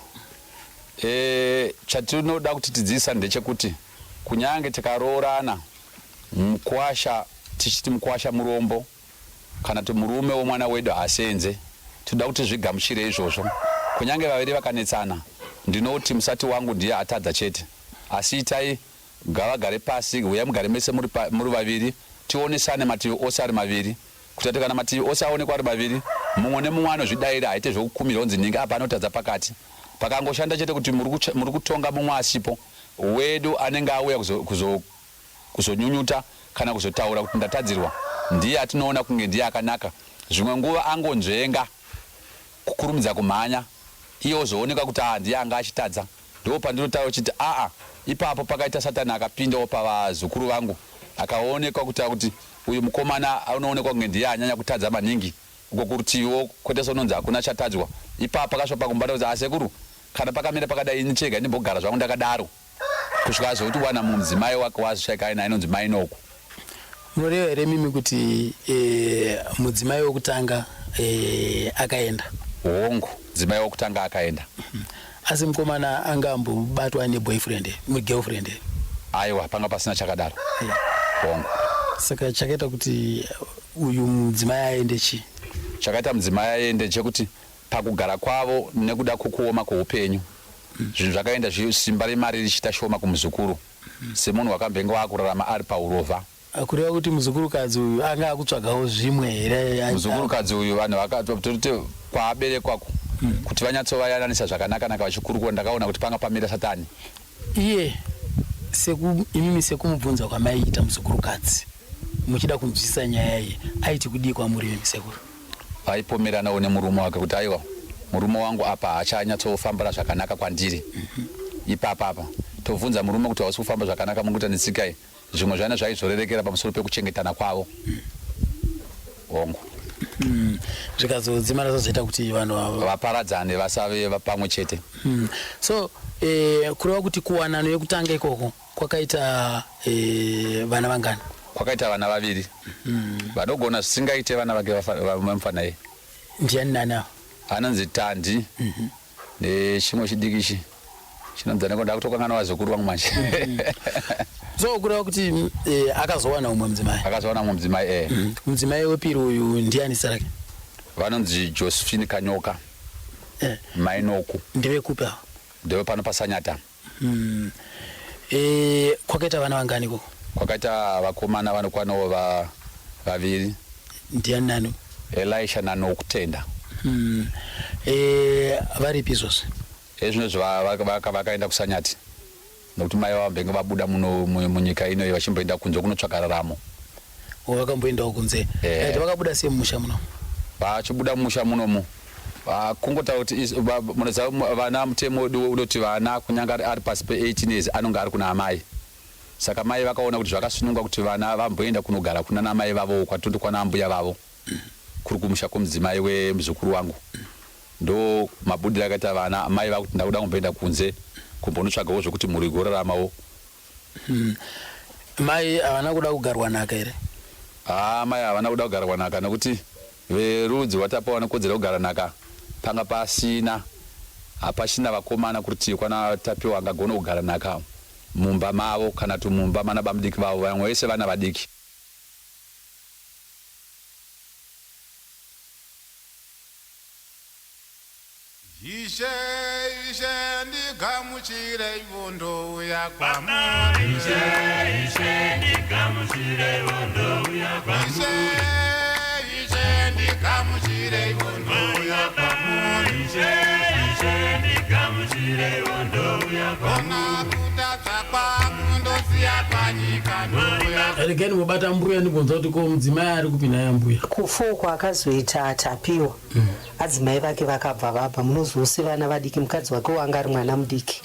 Chatinoda kuti tidzidzisa ndechekuti kunyange tikaroorana mukwasha tichiti mukwasha murombo kana kuti murume womwana wedu asenze, toda kuti zvigamuchire izvozvo. Kunyange vaviri vakanetsana ndinoti musati wangu ndiye atadza chete, asi itai gavagare pasi, uyai mugare mese muri vaviri, tionesane mativi ose ari maviri, kuti kana mativi ose aonekwa ari maviri mumwe nemumwe anozvidayira aite zvokukumira onzi ninge apa anotadza pakati. Pakangoshanda chete kuti muri kutonga mumwe asipo wedu anenge auya kuzonyunyuta kana kuzotaura kuti ndatadzirwa, ndiye atinoona kunge ndiye akanaka. Zvimwe nguva angonzvenga kukurumidza kumhanya iye ozooneka kuti ndiye anga achitadza. Ndipo pandinotaura kuti ipapo pakaita Satani akapindawo pavazukuru vangu akaonekwa kuti uyu mukomana anoonekwa kunge ndiye anyanya kutadza maningi, uko kurutiviwo kwete sononzi hakuna chatadzwa. Ipapo akasvika kumbata kuti asekuru kana pakamira pakadai ini chega ndimbogara zvangu ndakadaro kusvika azoti wana mudzimai wake wazvishaika aina inonzi Mainoko. Munoreva here mimi kuti mudzimai wokutanga akaenda? Hongu, mudzimai wokutanga akaenda. Asi mukomana angambobatwa neboyfriend, girlfriend? aiwa panga pasina chakadaro hongu. Saka chakaita kuti uyu mudzimai aende chi? Chakaita mudzimai aende chekuti pakugara kwavo nekuda kukuoma kweupenyu zvinhu zvakaenda simba remari richita shoma kumuzukuru semunhu wakambenga wakurarama ari paurova. Kureva kuti muzukuru-kadzi uyu anga akutsvagawo zvimwe here? Muzukuru-kadzi uyu vanhu vakatoti kwaaberekwako kuti vanyatsovayananisa zvakanaka-naka vachikurukura, ndakaona kuti panga pamira Satani. Iye imimi sekumubvunza kwamaiita muzukuru-kadzi muchida kunzwisisa nyaya iyi, aiti kudii kwamuri imi sekuru? Vaipomeranawo nemurume wake kuti aiwa murume wangu apa haachanyatsofambira zvakanaka kwandiri. Ipapa tovhunza murume kuti hausi kufamba zvakanaka munguta netsikai, zvimwe zvana zvaizorerekera pamusoro pekuchengetana kwavo hongu. Zvikazodzimara zvazoita kuti vanhu vaparadzane vasave pamwe chete. So kureva kuti kuwanano yekutanga ikoko kwakaita vana vangani? Kwakaita vana vaviri vadogona zvisingaite vana vake vamufana iye. Ndiani nani avo? Anonzi Tandi nechimwe chidikishi chinonzi ndakuda kutokangana wazukuru wangu manje. So kureva kuti akazowana umwe mudzimai? Akazowana umwe mudzimai mudzimai wepiri uyu ndiani sarake? Vanonzi Josephine Kanyoka Mainoku. Ndevekupi avo? Ndeve pano paSanyata. Kwakaita vana vangani koko? Kwakaita vakomana vanokwanawo vaviri. Ndiani nani? Elisha naNokutenda. Varipi izvozvo? Ezvinozvo vakaenda kuSanyati nokuti mai vavo mbenge vabuda munyika ino vachimboenda kunze kunotsvaka raramo. Vakamboendawo kunze? Vakabuda sei mumusha muno? Vachibuda mumusha munomu kungota kuti vana mutemo udoti vana kunyanga ari pasi pe18 years anonga ari kuna amai. Saka mai vakaona kuti zvakasunungwa kuti vana vamboenda kunogara kuna namai vavo kwatondi kwana mbuya vavo kuri kumusha kwomudzimai wemuzukuru wangu. Ndo mabudiro akaita vana mai vakuti ndakuda kumboenda kunze kumbonotsvagawo zvokuti mhuri igoraramawo. Mai havana kuda kugarwa naka here? Mai havana kuda kugarwa naka nokuti verudzi watapa vanokodzera kugara naka panga pasina, hapachina vakomana kurutivi kwana Tapiwa angagona kugara naka mumba mavo kana kuti mumba mana bamudiki vavo, vamwe vese vana vadiki. Ishe ndigamuchire ivondo yakwamuri. Ishe ndigamuchire ivondo yakwamuri. Ishe ndigamuchire ivondo yakwamuri. Ishe ndigamuchire ivondo yakwamuri. Kutadza kwangu ndosiya panyika ndoya. Regeni mubata mbuya ndibvunza kuti ko mudzimai ari kupi naye mbuya? Kufuko akazoita Tapiwa. Adzimai vake vakabva vabva munozvose vana vadiki, mukadzi wake wanga ari mwana mudiki.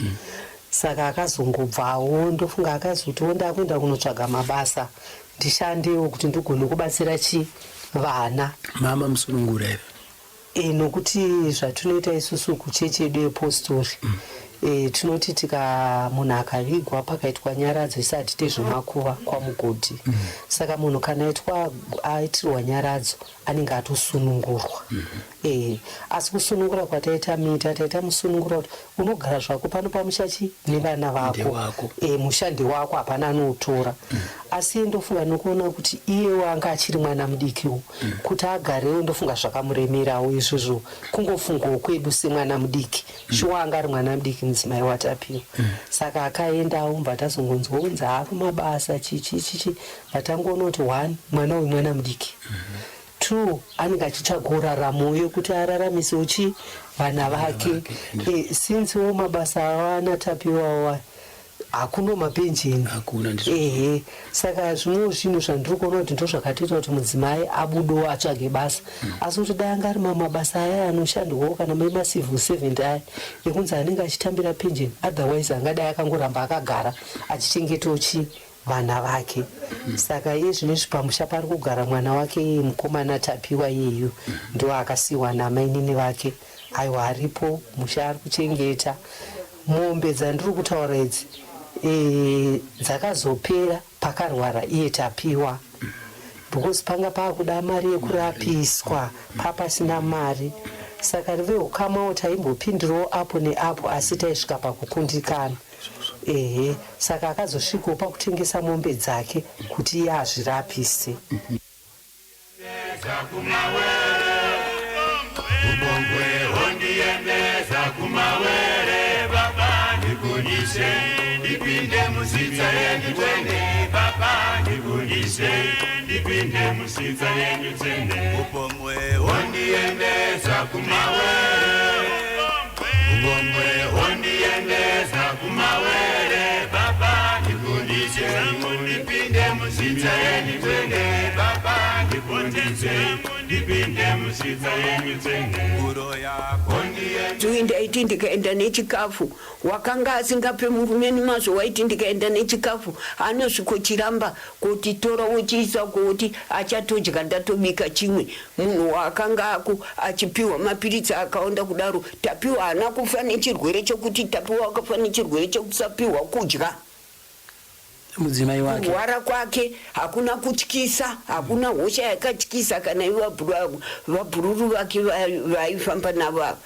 Saka akazongobvawo ndofunga akazotiwo ndakuenda kunotsvaga mabasa ndishandewo kuti ndigone kubatsira vana. Mama musunungura here? Nokuti zvatinoita isusu kuchechi yedu yepostori tinoti munhu akavigwa pakaitwa nyaradzo isati tezvemakuva kwamugodhi. Saka munhu kana aitirwa nyaradzo anenge atosunungurwa. Asi kusunungura kwataita taita musunungura kuti unogara zvako pano pamushachi nevana vako, mushandi wako hapana anotora. Asi ndofunga nokuona kuti iyewo anga achiri mwana mudikiwo kuti agarewo, ndofunga zvakamuremerawo izvozvo kungofungawo kwedu semwana mudiki. Shuwa anga ari mwana mudiki mudzimai waTapiwa. Saka akaendawo mbatazongonzwa akumabasa chichi batangoona kuti 1 mwana uyu mwana mudiki, 2 anenge achitsvagoraramo yokuti araramisewo vana vake. Sinziwo mabasa awana Tapiwa hakuno mapenjeni. Saka zvimwe zvinhu zvandiri kuona kuti ndozvakatoita kuti mudzimai abudewo atsvage basa. Asi kuti dai anga ari mabasa aya anoshandwawo kana macivil servant aya ekunzi anenge achitambira penjeni, otherwise angadai akangoramba akagara achichengetawo vana vake. Saka iye zvinezvi pamusha pari kugara mwana wake mukomana Tapiwa iyeyo ndo akasiyiwa namainini vake. Aiwa aripo musha ari kuchengeta. Mombe dzandiri kutaura idzi dzakazopera pakarwara iye Tapiwa, because panga pakuda mari yekurapiswa papasina mari. Saka vehukamawo taimbopindirawo apo neapo asi taisvika pakukundikana. saka akazosvikawo pakutengesa mombe dzake kuti iye azvirapise. Ubongwe hondiendeza kumawere baba ndikunyise ndipinde musitsa yenyu twende baba ndikunyise ndipinde musitsa yenyu twende. Ubongwe hondiendeza kumawere ubongwe hondiendeza kumawere baba ndikunyise ndipinde musitsa yenyu twende baba ndikunyise ndipinde musitsa yenyu twende. Ndaiti ndikaenda nechikafu wakanga asingape murume nemazvo waiti ndikaenda nechikafu anosvikochiramba kuti tora uchiisa kuti achatodya ndatobika chimwe. Munhu wakanga aku achipiwa mapiritsi akaonda kudaro tapiwa hana kufa nechirwere chokuti tapiwa akafa nechirwere chokusapiwa kudya. Mudzimai wake kurwara kwake hakuna kutyisa, hakuna hosha yakatyisa kana vabhururu vake vaifamba navo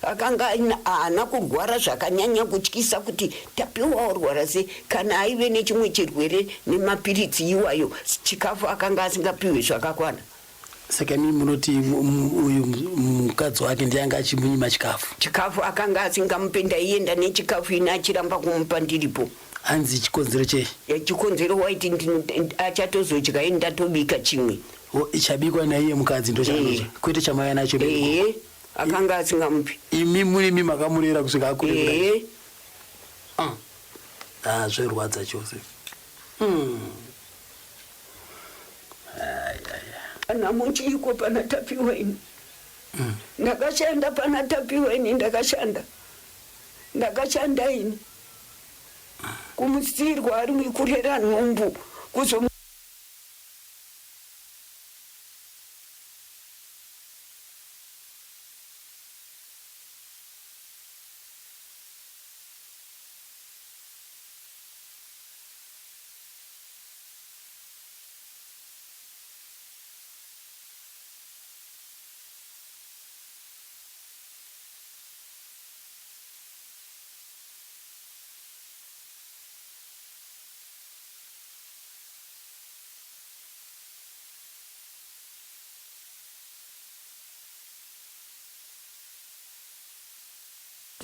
akanga haana kurwara zvakanyanya kutyisa kuti tapiwa warwara sei kana aive nechimwe chirwere nemapiritsi iwayo chikafu akanga asingapiwe zvakakwana. Saka mimi munoti uyu mukadzi wake ndiye anga achimunyima chikafu akanga asingamupe ndaienda nechikafu ine achiramba kumupa ndiripo. Hanzi chikonzero chei? Chikonzero waiti achatozodya ini ndatobika chimwe. Chabikwa naiye mukadzi ndo chanocha kwete chamaya nacho. Akanga asingamupi. Imi muri makamurera kusvika akure. Zverwadza chose. Namuchiko pana tapiwa ini. Ndakashanda pana tapiwa ini ndakashanda ini. Kumusirwa ari mukurera nhumbu kuzo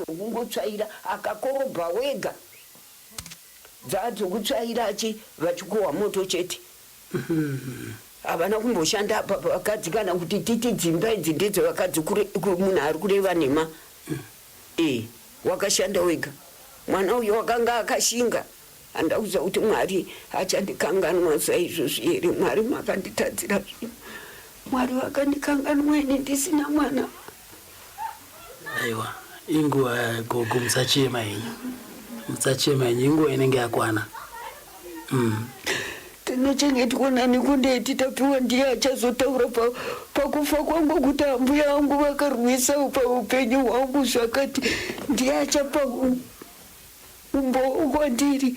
kungotsvaira akakorobha wega dzaadzokutsvaira vachikuhwa moto chete. Havana kumboshanda apa vakadzi kana kuti titi dzimba idzi ndedzevakadzi munhu ari kureva nhema. Wakashanda wega. Mwana uyo wakanga akashinga. Handauza kuti Mwari achandikanganwa saizvozvi here. Mwari makanditadzira zvino. Mwari vakandikanganwa ini ndisina mwana. Aiwa. Inguva gogo musachema yenyu inguva inenge yakwana. Tinochengetwa nani kundeiti tapiwa ndiye achazotaura pakufa kwangu kuti ambuya angu vakarwisa paupenyu hwangu zvakati ndiye achapa umbo kwandiri.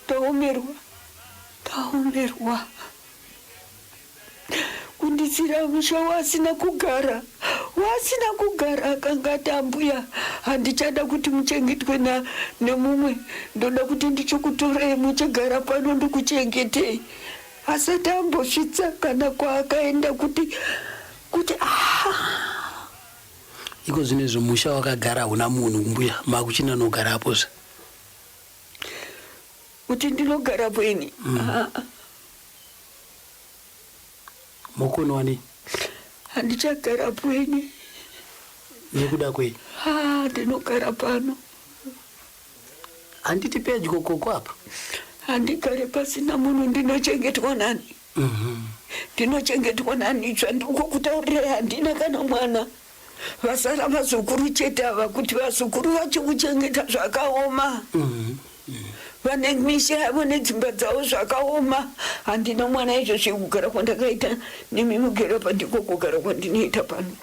Ndaomerwa kunditsira musha wasina kugara akanga ati ambuya handichada kuti muchengetwe nemumwe, ndoda kuti ndichokutorei muchagara pano ndikuchengetei. Asati ambosvitsa kana kwaakaenda kuti iko zvinezvo musha wakagara una munhu kumbuya makuchina nogarapozve kuti ndinogarapo ini. Mokonwani handichagarapo ini. Nekuda kwei? Ndinogara pano. Handiti pedyo koko apa? Handigare pasina munhu, ndinochengetwa nani? Ndinochengetwa nani? Zvandiko kutaurira handina kana mwana. Vasara vazukuru chete ava kuti vazukuru vachikuchengeta zvakaoma. Vane misha yavo nedzimba dzavo zvakaoma. Handina mwana izvozvi kugara kwandakaita nemi mugara pandiko kugara kwandinoita pano.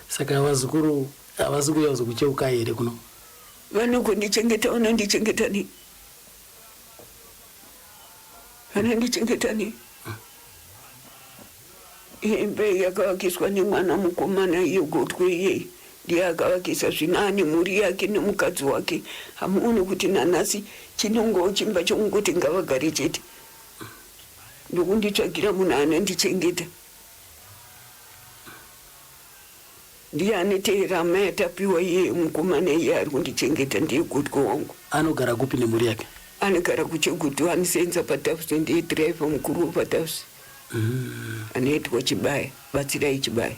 Saka vazukuru havasi kuuya kuzokucheuka here kuno? Vanokundichengeta, vanondichengeta ni? Vanondichengeta ni? imbe yakavakiswa nemwana mukomana yegotwe iye ndiye akavakisa zvinani mhuri yake nemukadzi wake. Hamuoni kuti nanhasi chinongo chimba chokungoti ngavagare chete ndokunditsvagira munhu anondichengeta. Ndiye aneteera amai atapiwa iye mukomana iye ari kundichengeta, ndiye gotwe wangu. Anogara kupi nemhuri yake? Anogara kuChegutu, anosenza patafsi, ndiye dhiraivha mukuru wepatafsi anoitwa Chibaya, Batsirai Chibaya.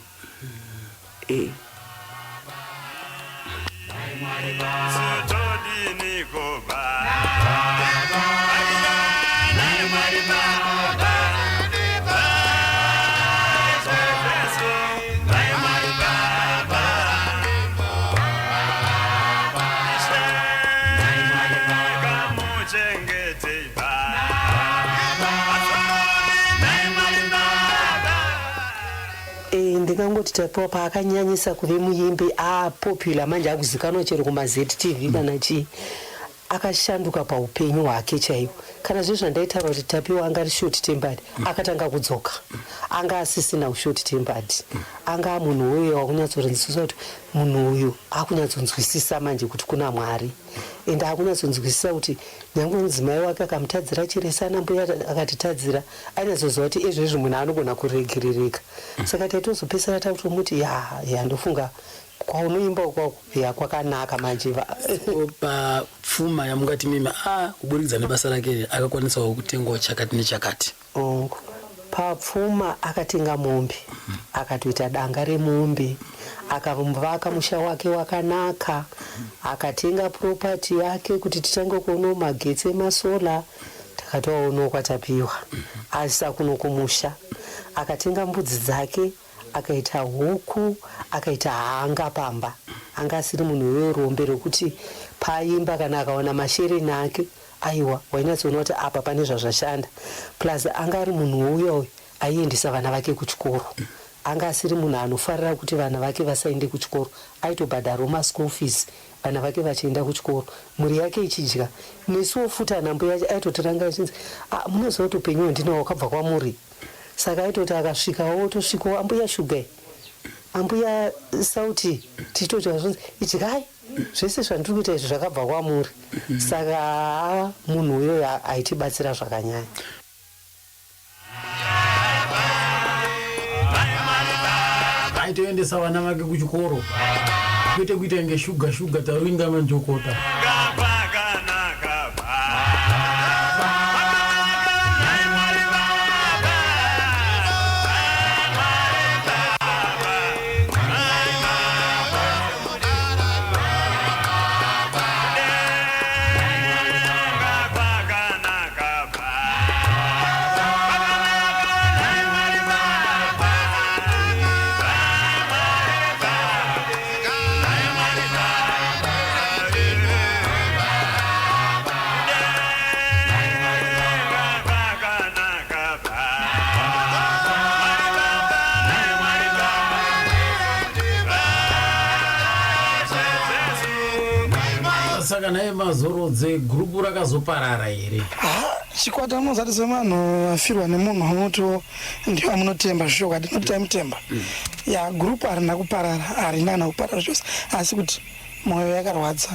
Ndingangoti tapiwa paakanyanyisa kuve muimbi popular manje akuzikanwa chero kumaZTV kana chii, akashanduka paupenyu hwake chaiwo. Kana zvizvo zvandaitaura kuti tapiwa anga ari short tempered, akatanga kudzoka, anga asisina ushort tempered, anga munhu uyo wakunyatsorinzwisisa kuti munhu uyu akunyatsonzwisisa manje kuti kuna Mwari, ende akunyatsonzwisisa kuti nyange mudzimai wake akamutadzira chiresana mbuya akatitadzira ainatsoziva kuti izvezvi munhu anogona kuregerereka. Saka taitozopesera takutomuti ya ndofunga kwaunoimba ukwako kwakanaka manje. Papfuma yamungati mimi kuburikidza nebasa rake akakwanisawo kutengawo chakati nechakati. Papfuma akatenga mombe, akatoita danga remombe, akavaka musha wake wakanaka, akatenga property yake kuti titange kuona magetsi emasola, takatoona kwatapiwa asisa kuno kumusha. Akatenga mbudzi dzake, akaita huku, akaita hanga pamba. Anga asiri munhu werombe rekuti paimba kana akaona mashereni ake aiwa wainatsoona kuti apa pane zvazvashanda. Plus anga ari munhu uyo aiendesa vana vake kuchikoro. Anga asiri munhu anofarira kuti vana vake vasaende kuchikoro, aitobhadharawo maschool fees vana vake vachienda kuchikoro, mhuri yake ichidya. Nesuwo futi anambuya yacho aitotiranga achinzi munoziva kuti upenyu hwandinawo wakabva kwamuri. Saka aitoti akasvikawo tosvikawo ambuya shugai, ambuya sauti, titoti vazvonzi idyai zvese zvandiri kuita izvi zvakabva kwamuri. Saka munhu uyoyo aitibatsira zvakanyanya. Aitoendesa vana vake kuchikoro, kwete kuita inge shuga taringa manjokota. Saka naye mazorodze gurupu rakazoparara here? Chikwata munozati semanhu afirwa nemunhu anoto ndiwo amunotemba zvishokati inoti taimutemba. Ya gurupu harina kuparara, harina kuparara chose, asi kuti mwoyo yakarwadza.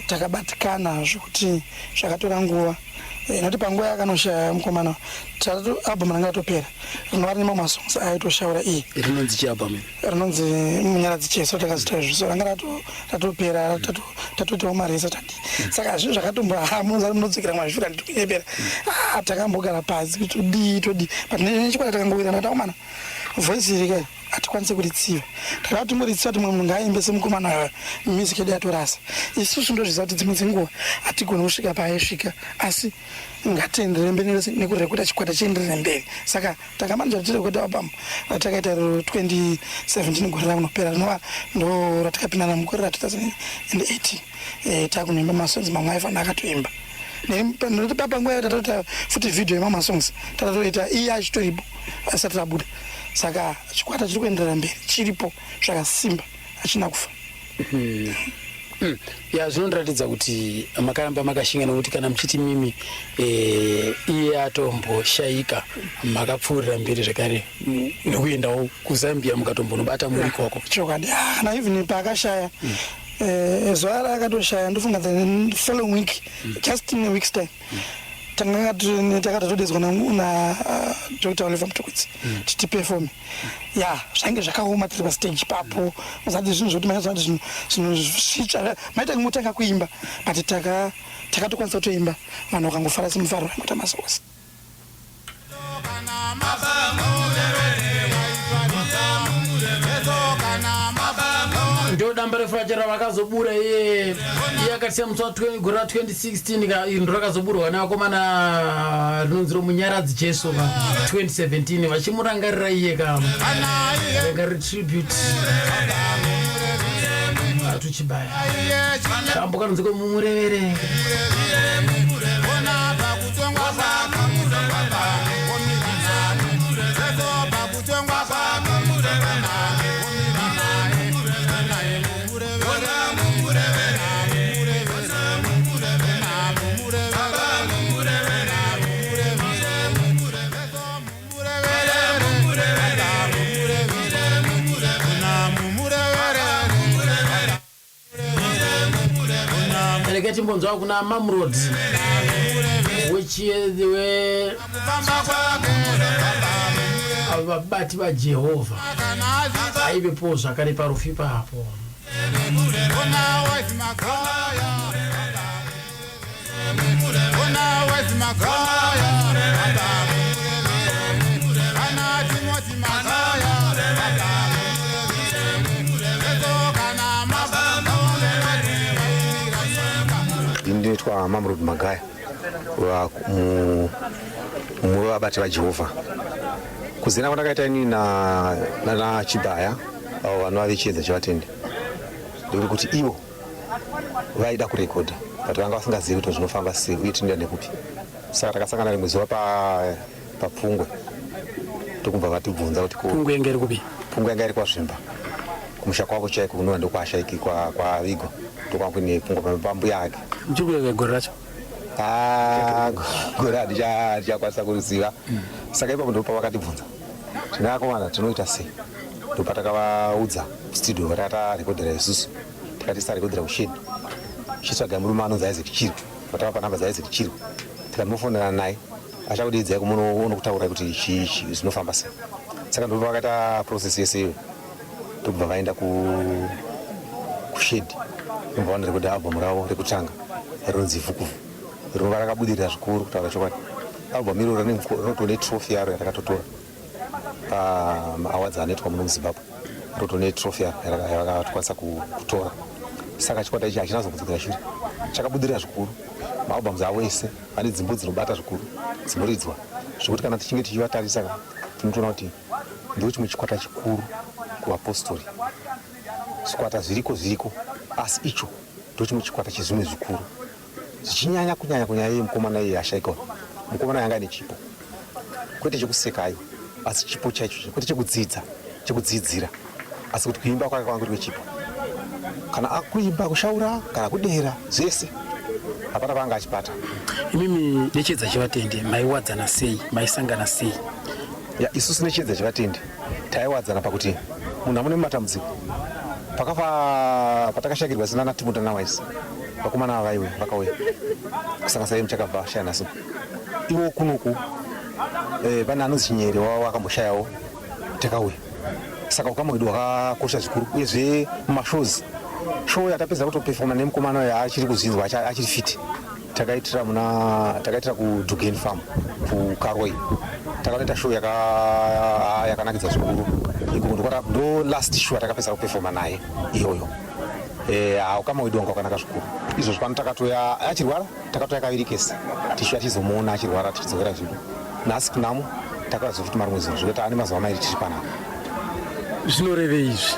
Takabatikana zvokuti zvakatora nguva. Noti panguva yakanoshaya mukomana album ranga ratopera rinova rine mamwe masongs aitoshaura iye. Rinonzi chialbum? Rinonzi Munyaradzi Cheso, takazita izvo. So ranga ratopera tatoitawo maresa tadi. Saka zvinhu zvakatombohamunza munodzokera mwazvura ndiri kunyepera. Takambogara pasi kuti todi but nechikwata takangowirana takomana voice iri kai hatikwanise kuritsiva. Takati timboritsiva kuti mumwe munhu ngaaimbe semukomana music yedu yatorasa. Isusu ndozviziva kuti dzimwe dzenguva hatigoni kusvika paaisvika, asi ngatienderere mberi nekurekoda chikwata chienderere mberi. Saka takamanja kuti tirekoda album ratakaita 2017 gore rakunopera rinova ndo ratakapindana mugore ra2018. Takunoimba masongs mamwe aifana akatoimba. Panguva yayo tatota futi video yemamasongs tatatoita iye achitoripo asati rabuda. Saka chikwata chiri kuenderera mberi chiripo zvakasimba hachina kufa. ya zvinondiratidza kuti makaramba makashinga nokuti kana muchiti mimi iye atomboshayika makapfuurira mberi zvakare nekuendawo kuZambia mukatombonobata muri kwako. Chokwadi na even paakashaya zuva raakatoshaya ndofunga the following week just in a week's time takatodedzwa na Dr. Oliver Mtukudzi titi perform ya zvange zvakaoma tiri pastage papo zati zvinhu zvokuti maizvati zvinhu zvisvitsva maita mutanga kuimba but takatokwanisa kutoimba vanhu vakangofara semufaro vangota mazosi. Ndo damba refrachera vakazobura iye akatisiya musi gore 2016 iro rakazoburwa nevakomana rinonzi romunyaradzi Jesu 2017 vachimurangarira iye rangarira tribute atuchibaya kambo kanonzi kwemumurevere timbonzwa kuna Mamrod wechiwe vabati vaJehovha aivepo zvakare parufi papo. Ndinoitwa Mamrod Magaya mumwe wabati vaJehovha. Kuzina kwandakaita ini na Chibaya avo vanova vechiedza chevatende ndekuti kuti ivo vaida kurekodha but vanga vasingazivi kuti zvinofamba sei uye tinoenda nekupi. Saka takasangana rimwe zuva papfungwe tokubva vatibvunza kuti pfungwe yanga iri kupi. Pfungwe yanga iri kwaZvimba kumusha kwavo chaiko kunova ndokwashaiki kwa Vigo tokwanga kuine pfungwa pambuya ake. Muchiri kuya gore racho gore hatichakwanisa kuriziva. Saka ipapo ndopa vakatibvunza tinakomana tinoita sei ndopatakavaudza studio vatatarekodhera isusu tikati tisarekodhera kushedi chitsvaga murume anonzi Isaac Chirwa vatavapa namba dzaIsaac Chirwa tikamufonera naye achakudeidzai kumunokutaura kuti zvinofamba sei. Saka ndopa vakaita process yese ndokubva vaenda kushedi ndobva vanorekodha album ravo rekutanga rinonzi Vhukuvu rinova rakabudirira zvikuru kutaura chokwadi. Album iro rinotone trophy yaro yatakatotora paawards anoitwa muno muZimbabwe rotone trophy yavakatokwanisa kutora. Saka chikwata ichi hachina kuzombodzokera shure chakabudirira zvikuru. Maalbums avo ese ane dzimbo dzinobata zvikuru dzinoridzwa zvekuti kana tichinge tichivatarisa tinotoona kuti ndochimwe chikwata chikuru kuvapostori. Zvikwata zviriko asi icho ndochimwe chikwata chezvimwe zvikuru zvichinyanya kunyanya iye mukomana iye ashaikawa. Mukomana yanga ane chipo kwete chekusekayo asi chipo chaicho kwete chekudzidzira asi kuti kuimba kwake kwanga kuri chipo. Kana akuimba kushaura kana kudera zvese hapana panga achipata. Imimi nechiedza chevatende maiwadzana sei maisangana sei? Ya isusu nechiedza chevatende taiwadzana pakuti munhu amune matambudziko patakashakirwa zina naTimothy Nawise vakomana vaiwe vakauya kusanganisa muchakabva shaya naso iwo kunoku pane anonzi Chinyere wakamboshayawo takauya. Saka ukamwedu wakakosha zvikuru uyezve mumashows show yatapedza kutoperforma nemukomana uyo achiri kuzinzwa achiri fit takaitira kuDugan Farm kuKarwai takaita show yakanakidza zvikuru ndo last show takapedza kuperforma naye iyoyo. Ukamwedu wanga wakanaka zvikuru. Izvo pano takatoya achirwara takatoya kaviri kesi tishuya tizomuona achirwara tichidzokera zvido nhasi kunamo takazofuti marimwe zinhu zvekuti ane mazuva mairi tiri panapa. Zvinorevei izvi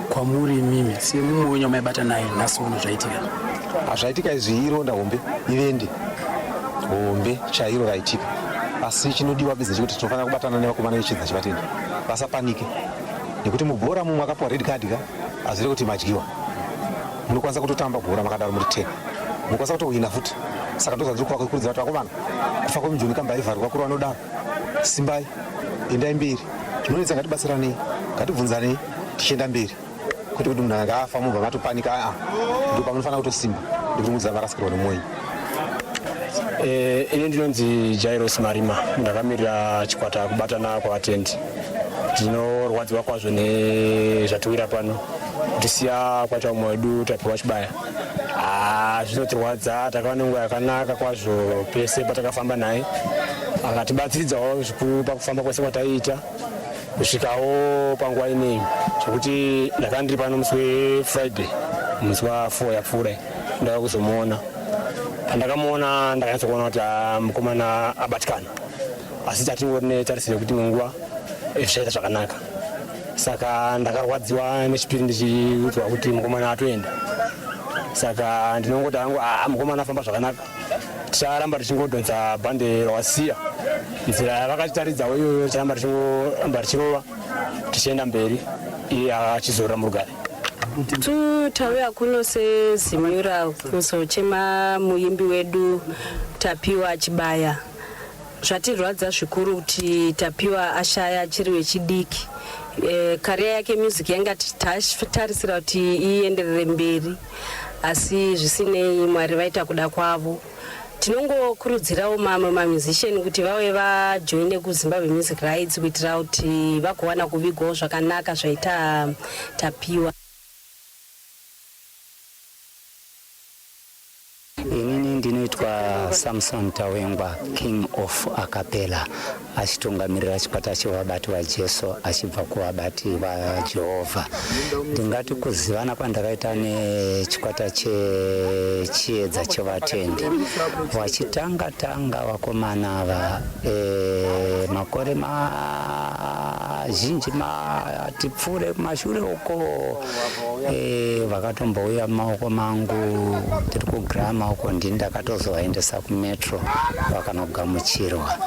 kwamuri mimi semumwe wenyu maibata naye nhasi uno zvaitika? Zvaitika izvi ironda hombe ivende hombe chairo raitika asi chinodiwa bizi chekuti tinofanira kubatana nevakomana vechiedza chevatende vasapanike nekuti mubhora mumwe akapuwa red card ka hazviri kuti madyiwa munokwanisa kutotamba bhora makadaro muri 10 munokwanisa kutohwina futi. Saka ndoza ndiri kuvakurudzira kuti vakomana kufa kwemijoni kambaivharwa kuri vanodaro simbai endai mberi zvinonetsa ngatibatsiranei ngativhunzanei tichienda mberi kwete kuti munhu anga afa mubva matopanika ndo pamunofanira kutosimba ndikuti mudza varasikirwa nemwoyo. Ini ndinonzi Jairos Marima ndakamirira chikwata kubatana kwavatendi. Ndinorwadziwa kwazvo nezvatiwira pano kutisiya kwaita umwe wedu tapiwa chibaya. Zvinotirwadza, takaona nguva yakanaka kwazvo pese patakafamba naye akatibatsiridzawo zvikuru pakufamba kwese kwataiita kusvikawo panguva ineyi zvekuti ndakanga ndiri pano musi weFriday musi wa4 yapfuura ndaka kuzomuona. Pandakamuona ndakanyatsokuona kuti mukomana abatikana asi chatingori tarisire kuti munguva zvichaita zvakanaka. Saka ndakarwadziwa nechipiri ndichiudzwa kuti mukomana atoenda. Saka ndinongoti hangu mukomana afamba zvakanaka ticharamba tichingodonza bhande rawasiya nzira yavakatitaridzawo iyoyo ticharamba tichirova tichienda mberi iye achizorora murugare. Tutauya kuno sezimura kuzochema muimbi wedu Tapiwa Chibaya. Zvatirwadza zvikuru kuti Tapiwa ashaya achiri wechidiki. Career yake music yanga tarisira kuti ienderere mberi asi zvisinei Mwari vaita kuda kwavo. Tinongokurudzirawo mamwe mamusician kuti vave vajoine kuZimbabwe Music Rights kuitira kuti vagowana kuvigwawo zvakanaka zvaita Tapiwa. Inini ndinoitwa Samson Tawengwa, King of Acapella, achitungamirira chikwata chevabati vaJesu achibva kuvabati vaJehovha. Ndingati kuzivana kwandakaita nechikwata chechiedza chevatendi vachitanga vakomana ava makore mazhinji matipfuure kumashure uko vakatombouya mumaoko mangu tiri kugrama uko ndini ndakatozovaendesa kumetro vakanogamuchirwa.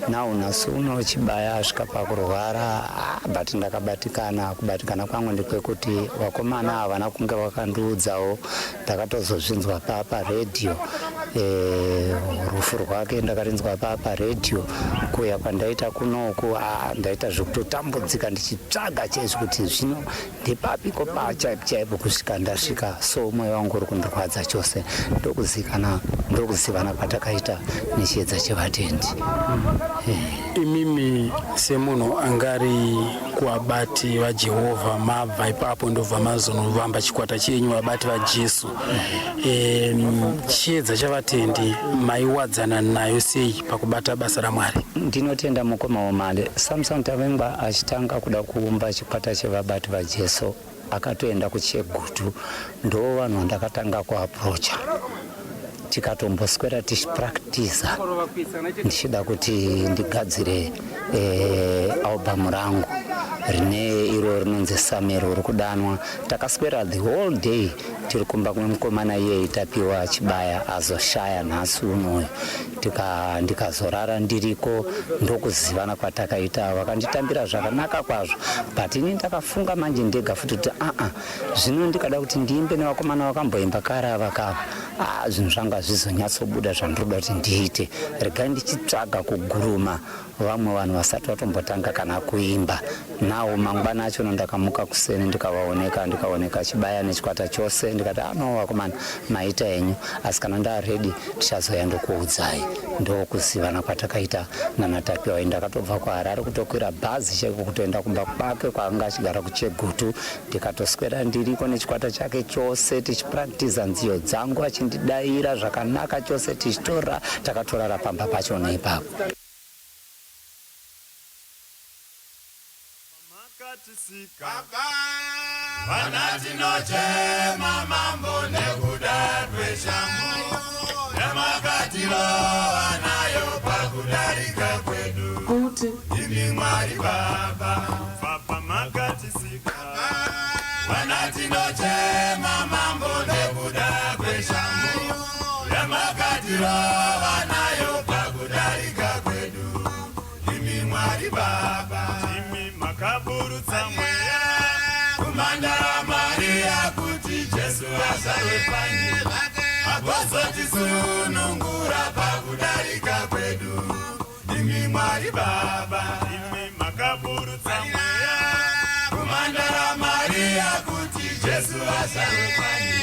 Now nhasi uno Chibaya asvika pakurwara but ndakabatikana. Kubatikana kwangu ndekwekuti vakomana havana kunge vakandiudzawo, ndakatozozvinzwa paredhiyo rufu rwake ndakarinzwa paredhiyo. Kuya kwandaita kunoku ndaita zvekutotambudzika ndichitsvaga chaizvo kuti zvino ndepapiko chaipo kusvika ndasvika. So mwoyo wangu uri kundirwadza chose ndokuzivana kwatakaita nechiedza chevatendi. Imimi semunhu angari kuvabati vaJehovha mabva ipapo ndobva mazonovamba chikwata chenyu vabati vaJesu. Chiedza chavatendi maiwadzana nayo sei pakubata basa raMwari? Ndinotenda mukoma womale Samson Tawengwa achitanga kuda kuumba chikwata chevabati vaJesu akatoenda kuChegutu. Ndo vanhu ndakatanga kuaprocha tikatomboswera tichipractiza ndichida kuti ndigadzire album rangu rine iro rinonzi Samero uri kudanwa. Takaswera the whole day tiri kumba kwemukomana iye Tapiwa Chibaya azoshaya nhasi unoyo. Ndikazorara ndiriko ndokuzivana kwatakaita. Vakanditambira zvakanaka kwazvo but ini ndakafunga manje ndega futi kuti zvino ndikada kuti ndiimbe nevakomana vakamboimba kare avakava zvinhu zvanga zvizonyatsobuda zvandiroda kuti ndiite. Regai ndichitsvaga kuguruma vamwe vanhu vasati vatombotanga kana kuimba. Nawo mangwana acho ndakamuka kuseni ndikaoneka Chibaya nechikwata chose ndikati vakomana maita enyu asi kana ndaredi tichazoya ndokuudzai. Ndokuzivana kwatakaita naNatapiwa. Ndakatobva kuHarare kutokwira bhazi chaiko kutoenda kumba kwake kwaanga achigara kuChegutu. Ndikatoswera ndiriko nechikwata chake chose tichipractiza nziyo dzangu achindidaira zvakanaka chose tichitora takatorara pamba pacho neipapo. Vanatinochema mambo nekuda kweshango yamakatiro anayo pakudarika kwedu kuti imi Mwari Baba makatisika. Vanatinochema mambo nekuda kweshango yamakatiro anayo pakudarika kwedu imi Mwari Baba imi makaburutsa mweya kumandara Maria kuti Jesu wasarwepanyi agozotisunungura pakudarika kwedu. Imi Mwari Baba, imi makaburutsa mweya kumandara Maria kuti Jesu wasarwepanyi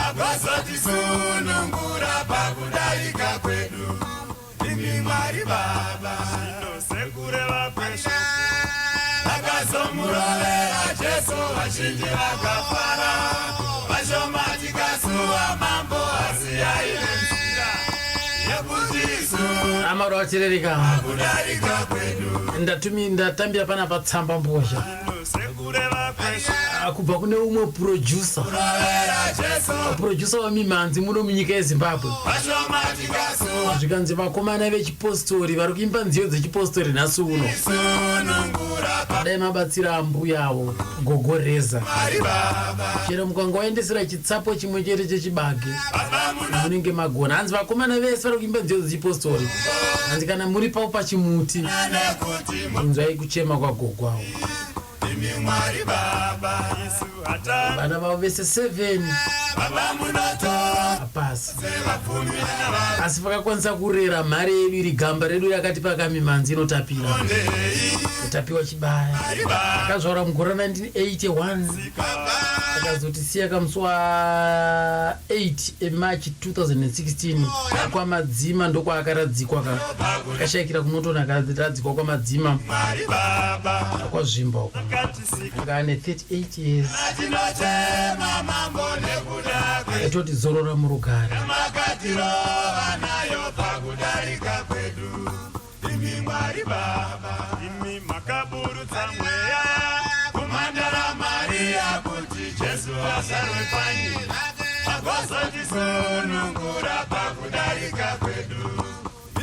agozotisunungura pakudarika kwedu. Imi Mwari Baba, inosekure vakwesha vakazomurovera Jesu vazhinji vakafara vashoma tikasuwa mambo asi yaive nzira yekuzisu amaro vachirereka kudarika kwedu. ndatambira pana patsamba mbozha kubva kune umwe producer wamimanzi muno munyika yezimbabwe zvikanzi vakomana vechipostori vari kuimba nziyo dzechipostori nhasi uno dai mabatsira ambuya avo gogoreza chero mukanga waendesera chitsapo chimwe chete chechibage munenge magona hanzi vakomana vese vari kuimba nziyo dzechipostori hanzi kana muri pavo pachimuti inzwai kuchema kwagogo avo vana vavo vese 7 hapasi asi vakakwanisa kurera mhare yedu iri gamba redu yakati pakamimanzi inotapira kutapiwa chibaya akazvaura mugore 1981 akazotisiya kamusi wa 8 eMarch 2016 kwamadzima ndokwakaradzikwa akashayikira kunotona akaradzikwa kwamadzima kwazvimba uko ane 38 years etoti zorora murugare Imi Mwari Baba, imi makaburutsa mweya kumandara Maria kuti Jesu wasarwepanyi agozotisunungura pakudarika kwedu.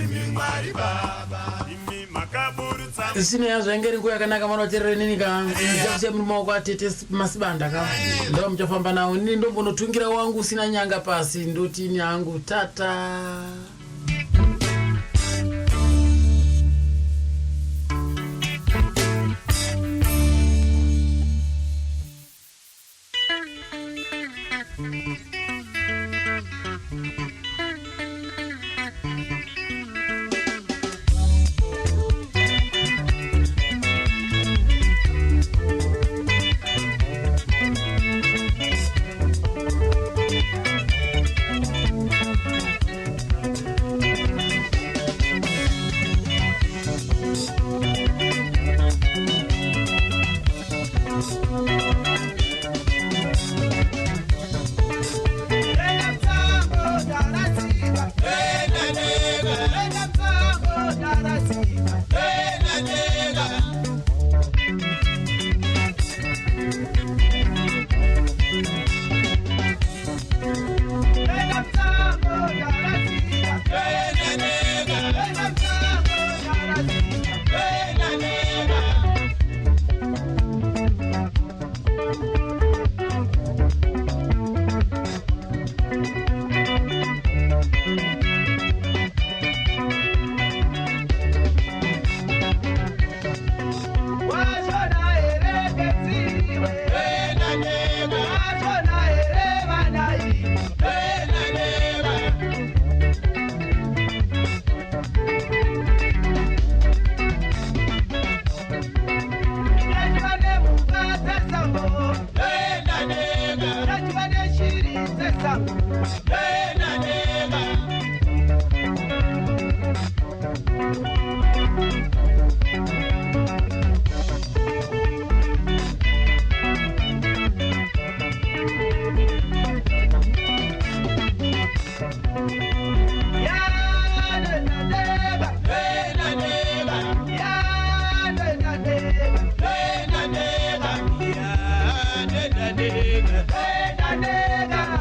Imi Mwari Baba, imi makaburutsa zvisina yazvaingeri nguva yakanaka mwana waterere nini kakusiya muri maoko atete masibanda ka ndava muchafamba nawo nini ndombonotungira wangu usina nyanga pasi ndotini hangu tata.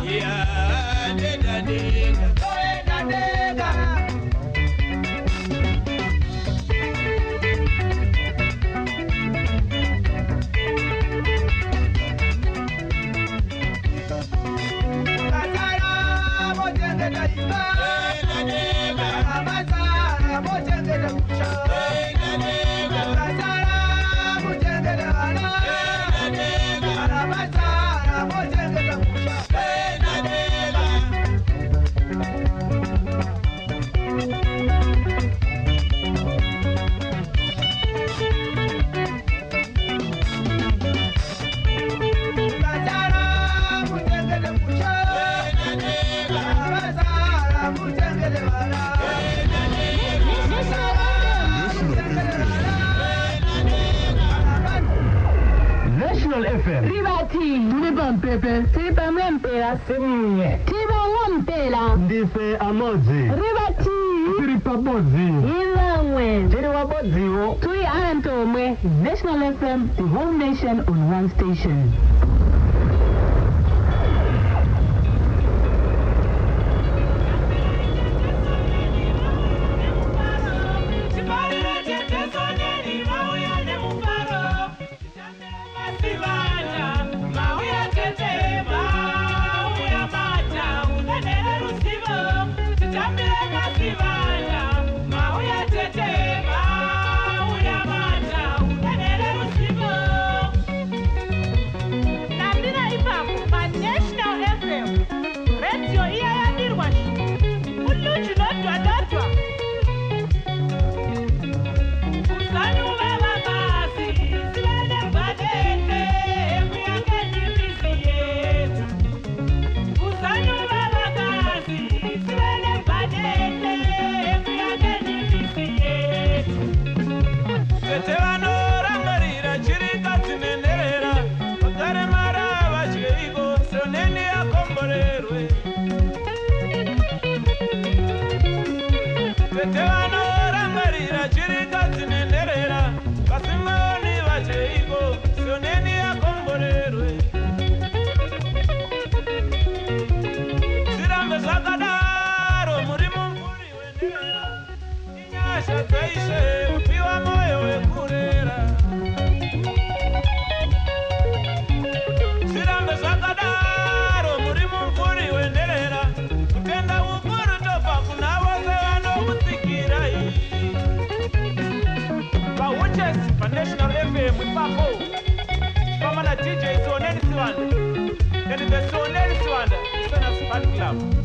Yeah. FM. Ribati. Tulipa mpepe. Tipa mwempela. Simye. Tipa mwampela. Ndife amozi. Ribati. Tiripa bozi. Ilangwe. Tiri waboziwo. Tui Antomwe. National FM. The whole nation on one station. National FM with Papo. Pamana DJ Sonel Swanda. And the Sonel Swanda, Sona's Fan Club.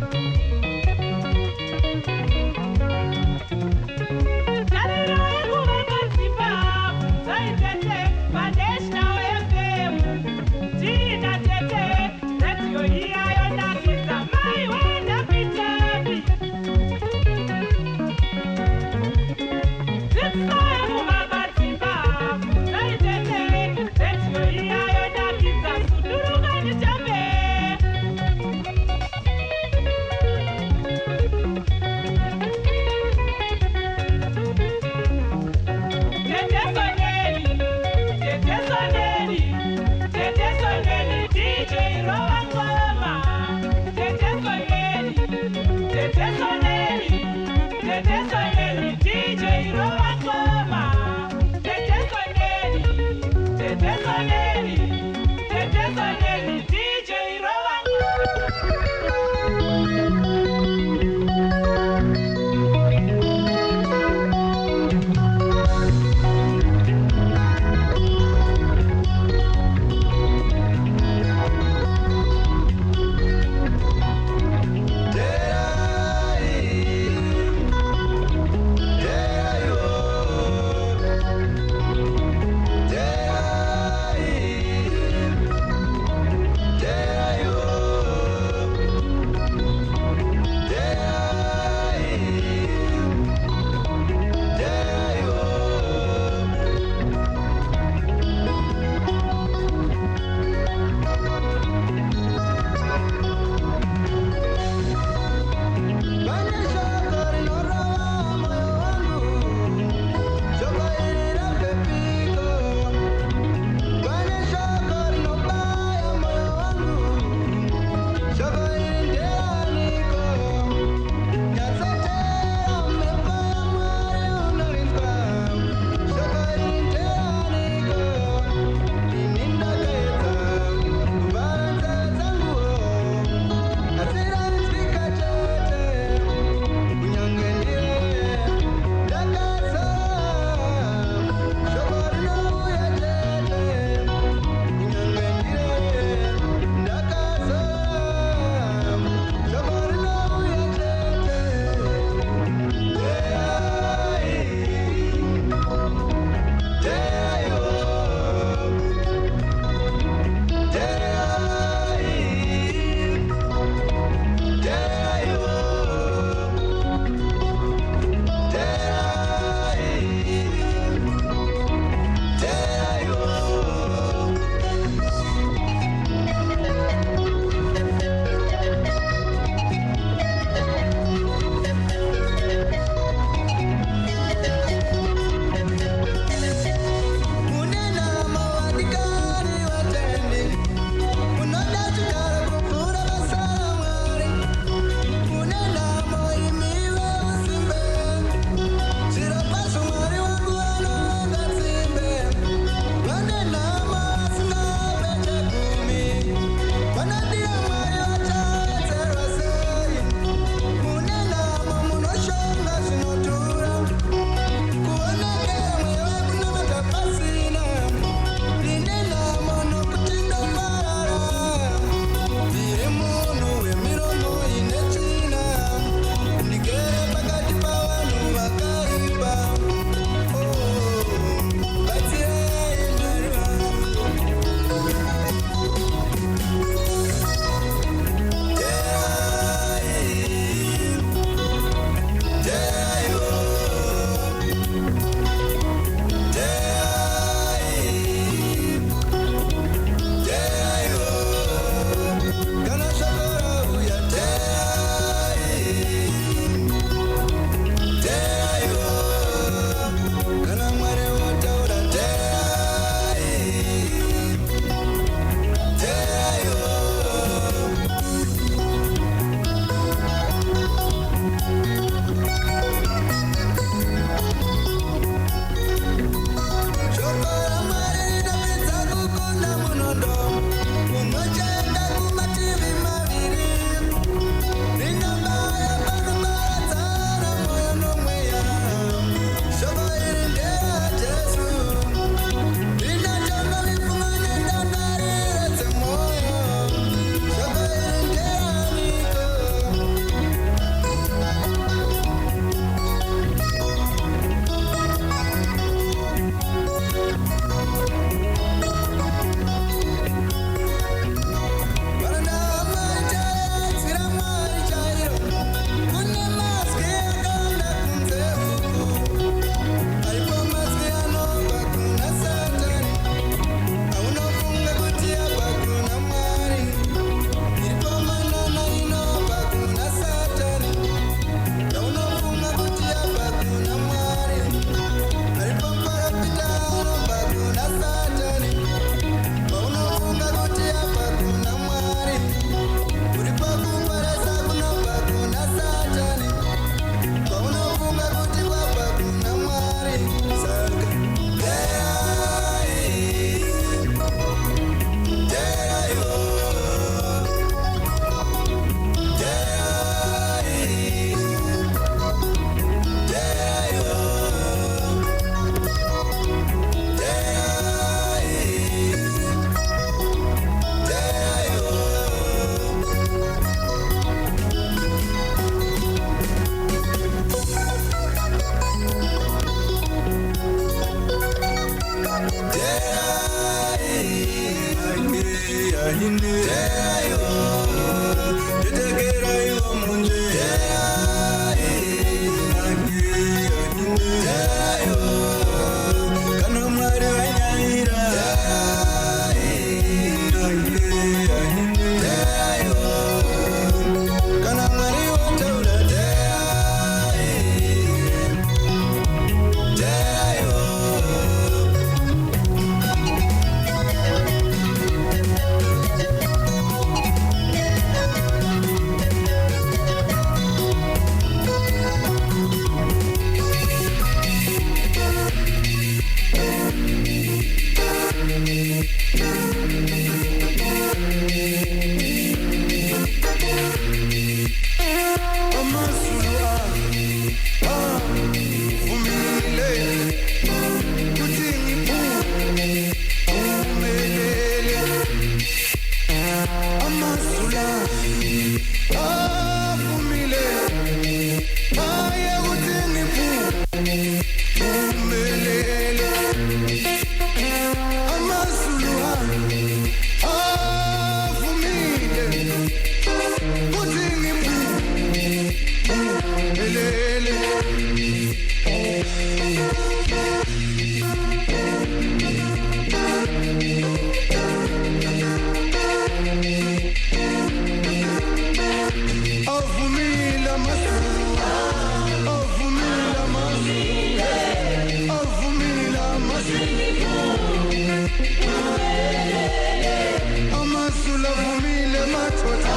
Amasula vumile matota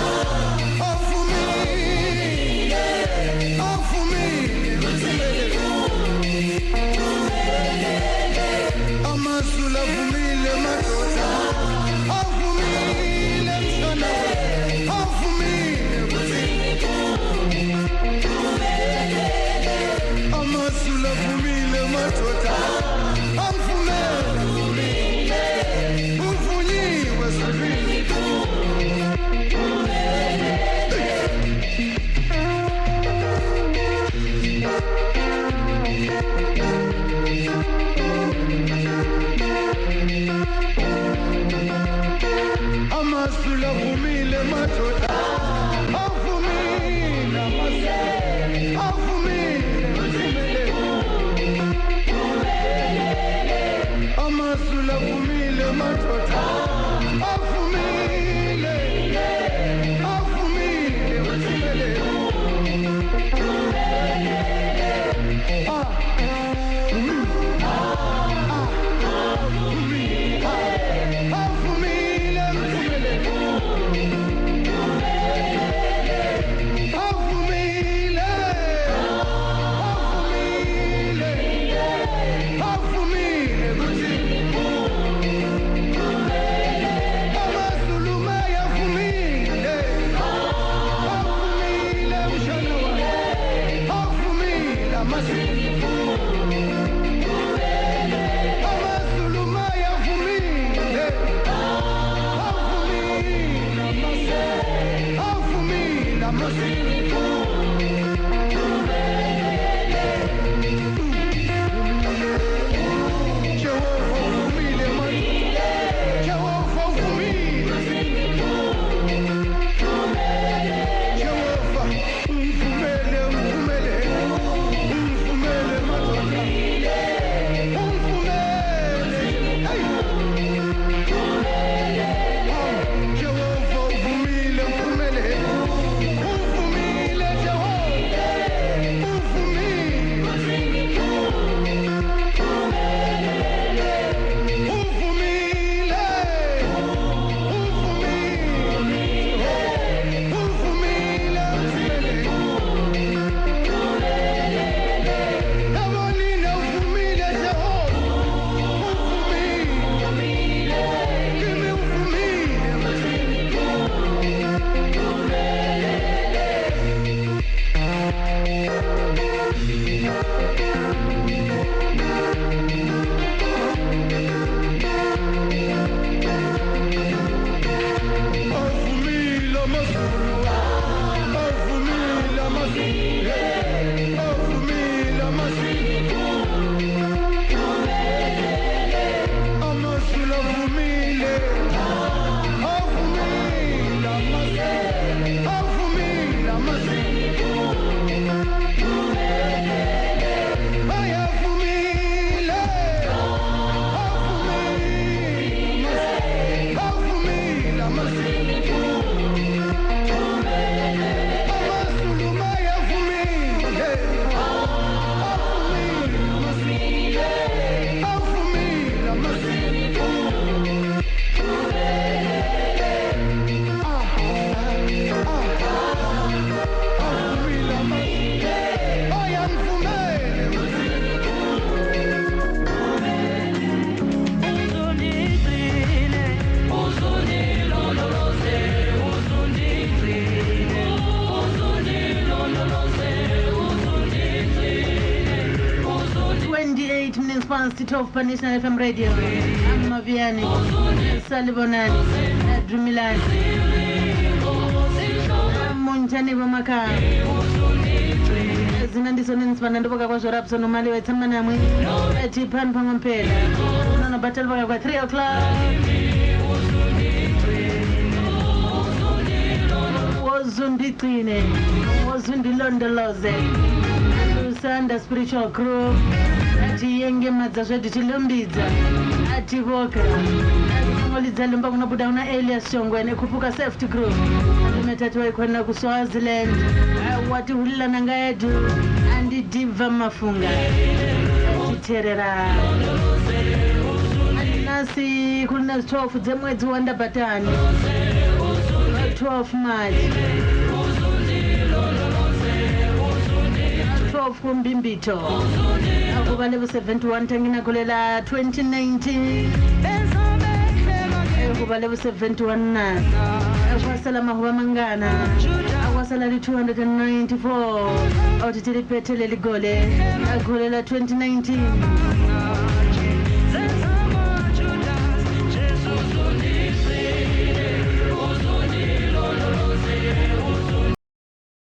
avumile Amasula vumile matota avumile mshana Amasula vumile matota Amasula vumile matota avumile Amasula vumile matota avumile Past 12 pa National FM Radio. Maviani, Salibonani, Drumilani, Monjani Bomaka. Zinandisonins Panandoka was Raps on Mali with Tamanami, Tipan Pangampela. No battle for 3 o'clock. Was Zunditine, was Zundilonda Loze, Sanda spiritual crew. Ati yenge mazazwedi tilumbiza ati voka ngoliza lumba kunabuda una Elias Shongwene kupuka safety group alimetatu ikwenda ku Swaziland wati hulila nanga yetu andi diva mafunga ati terera masi kulina 12 dzemwedzi wandabhatani 12 March 12 kumbimbito akuba level 71 tanginakulela 2019 akuba level 71 na akwasala mahuba mangana akwasala li 294 awuthi tiliphethe leli gole akulela 2019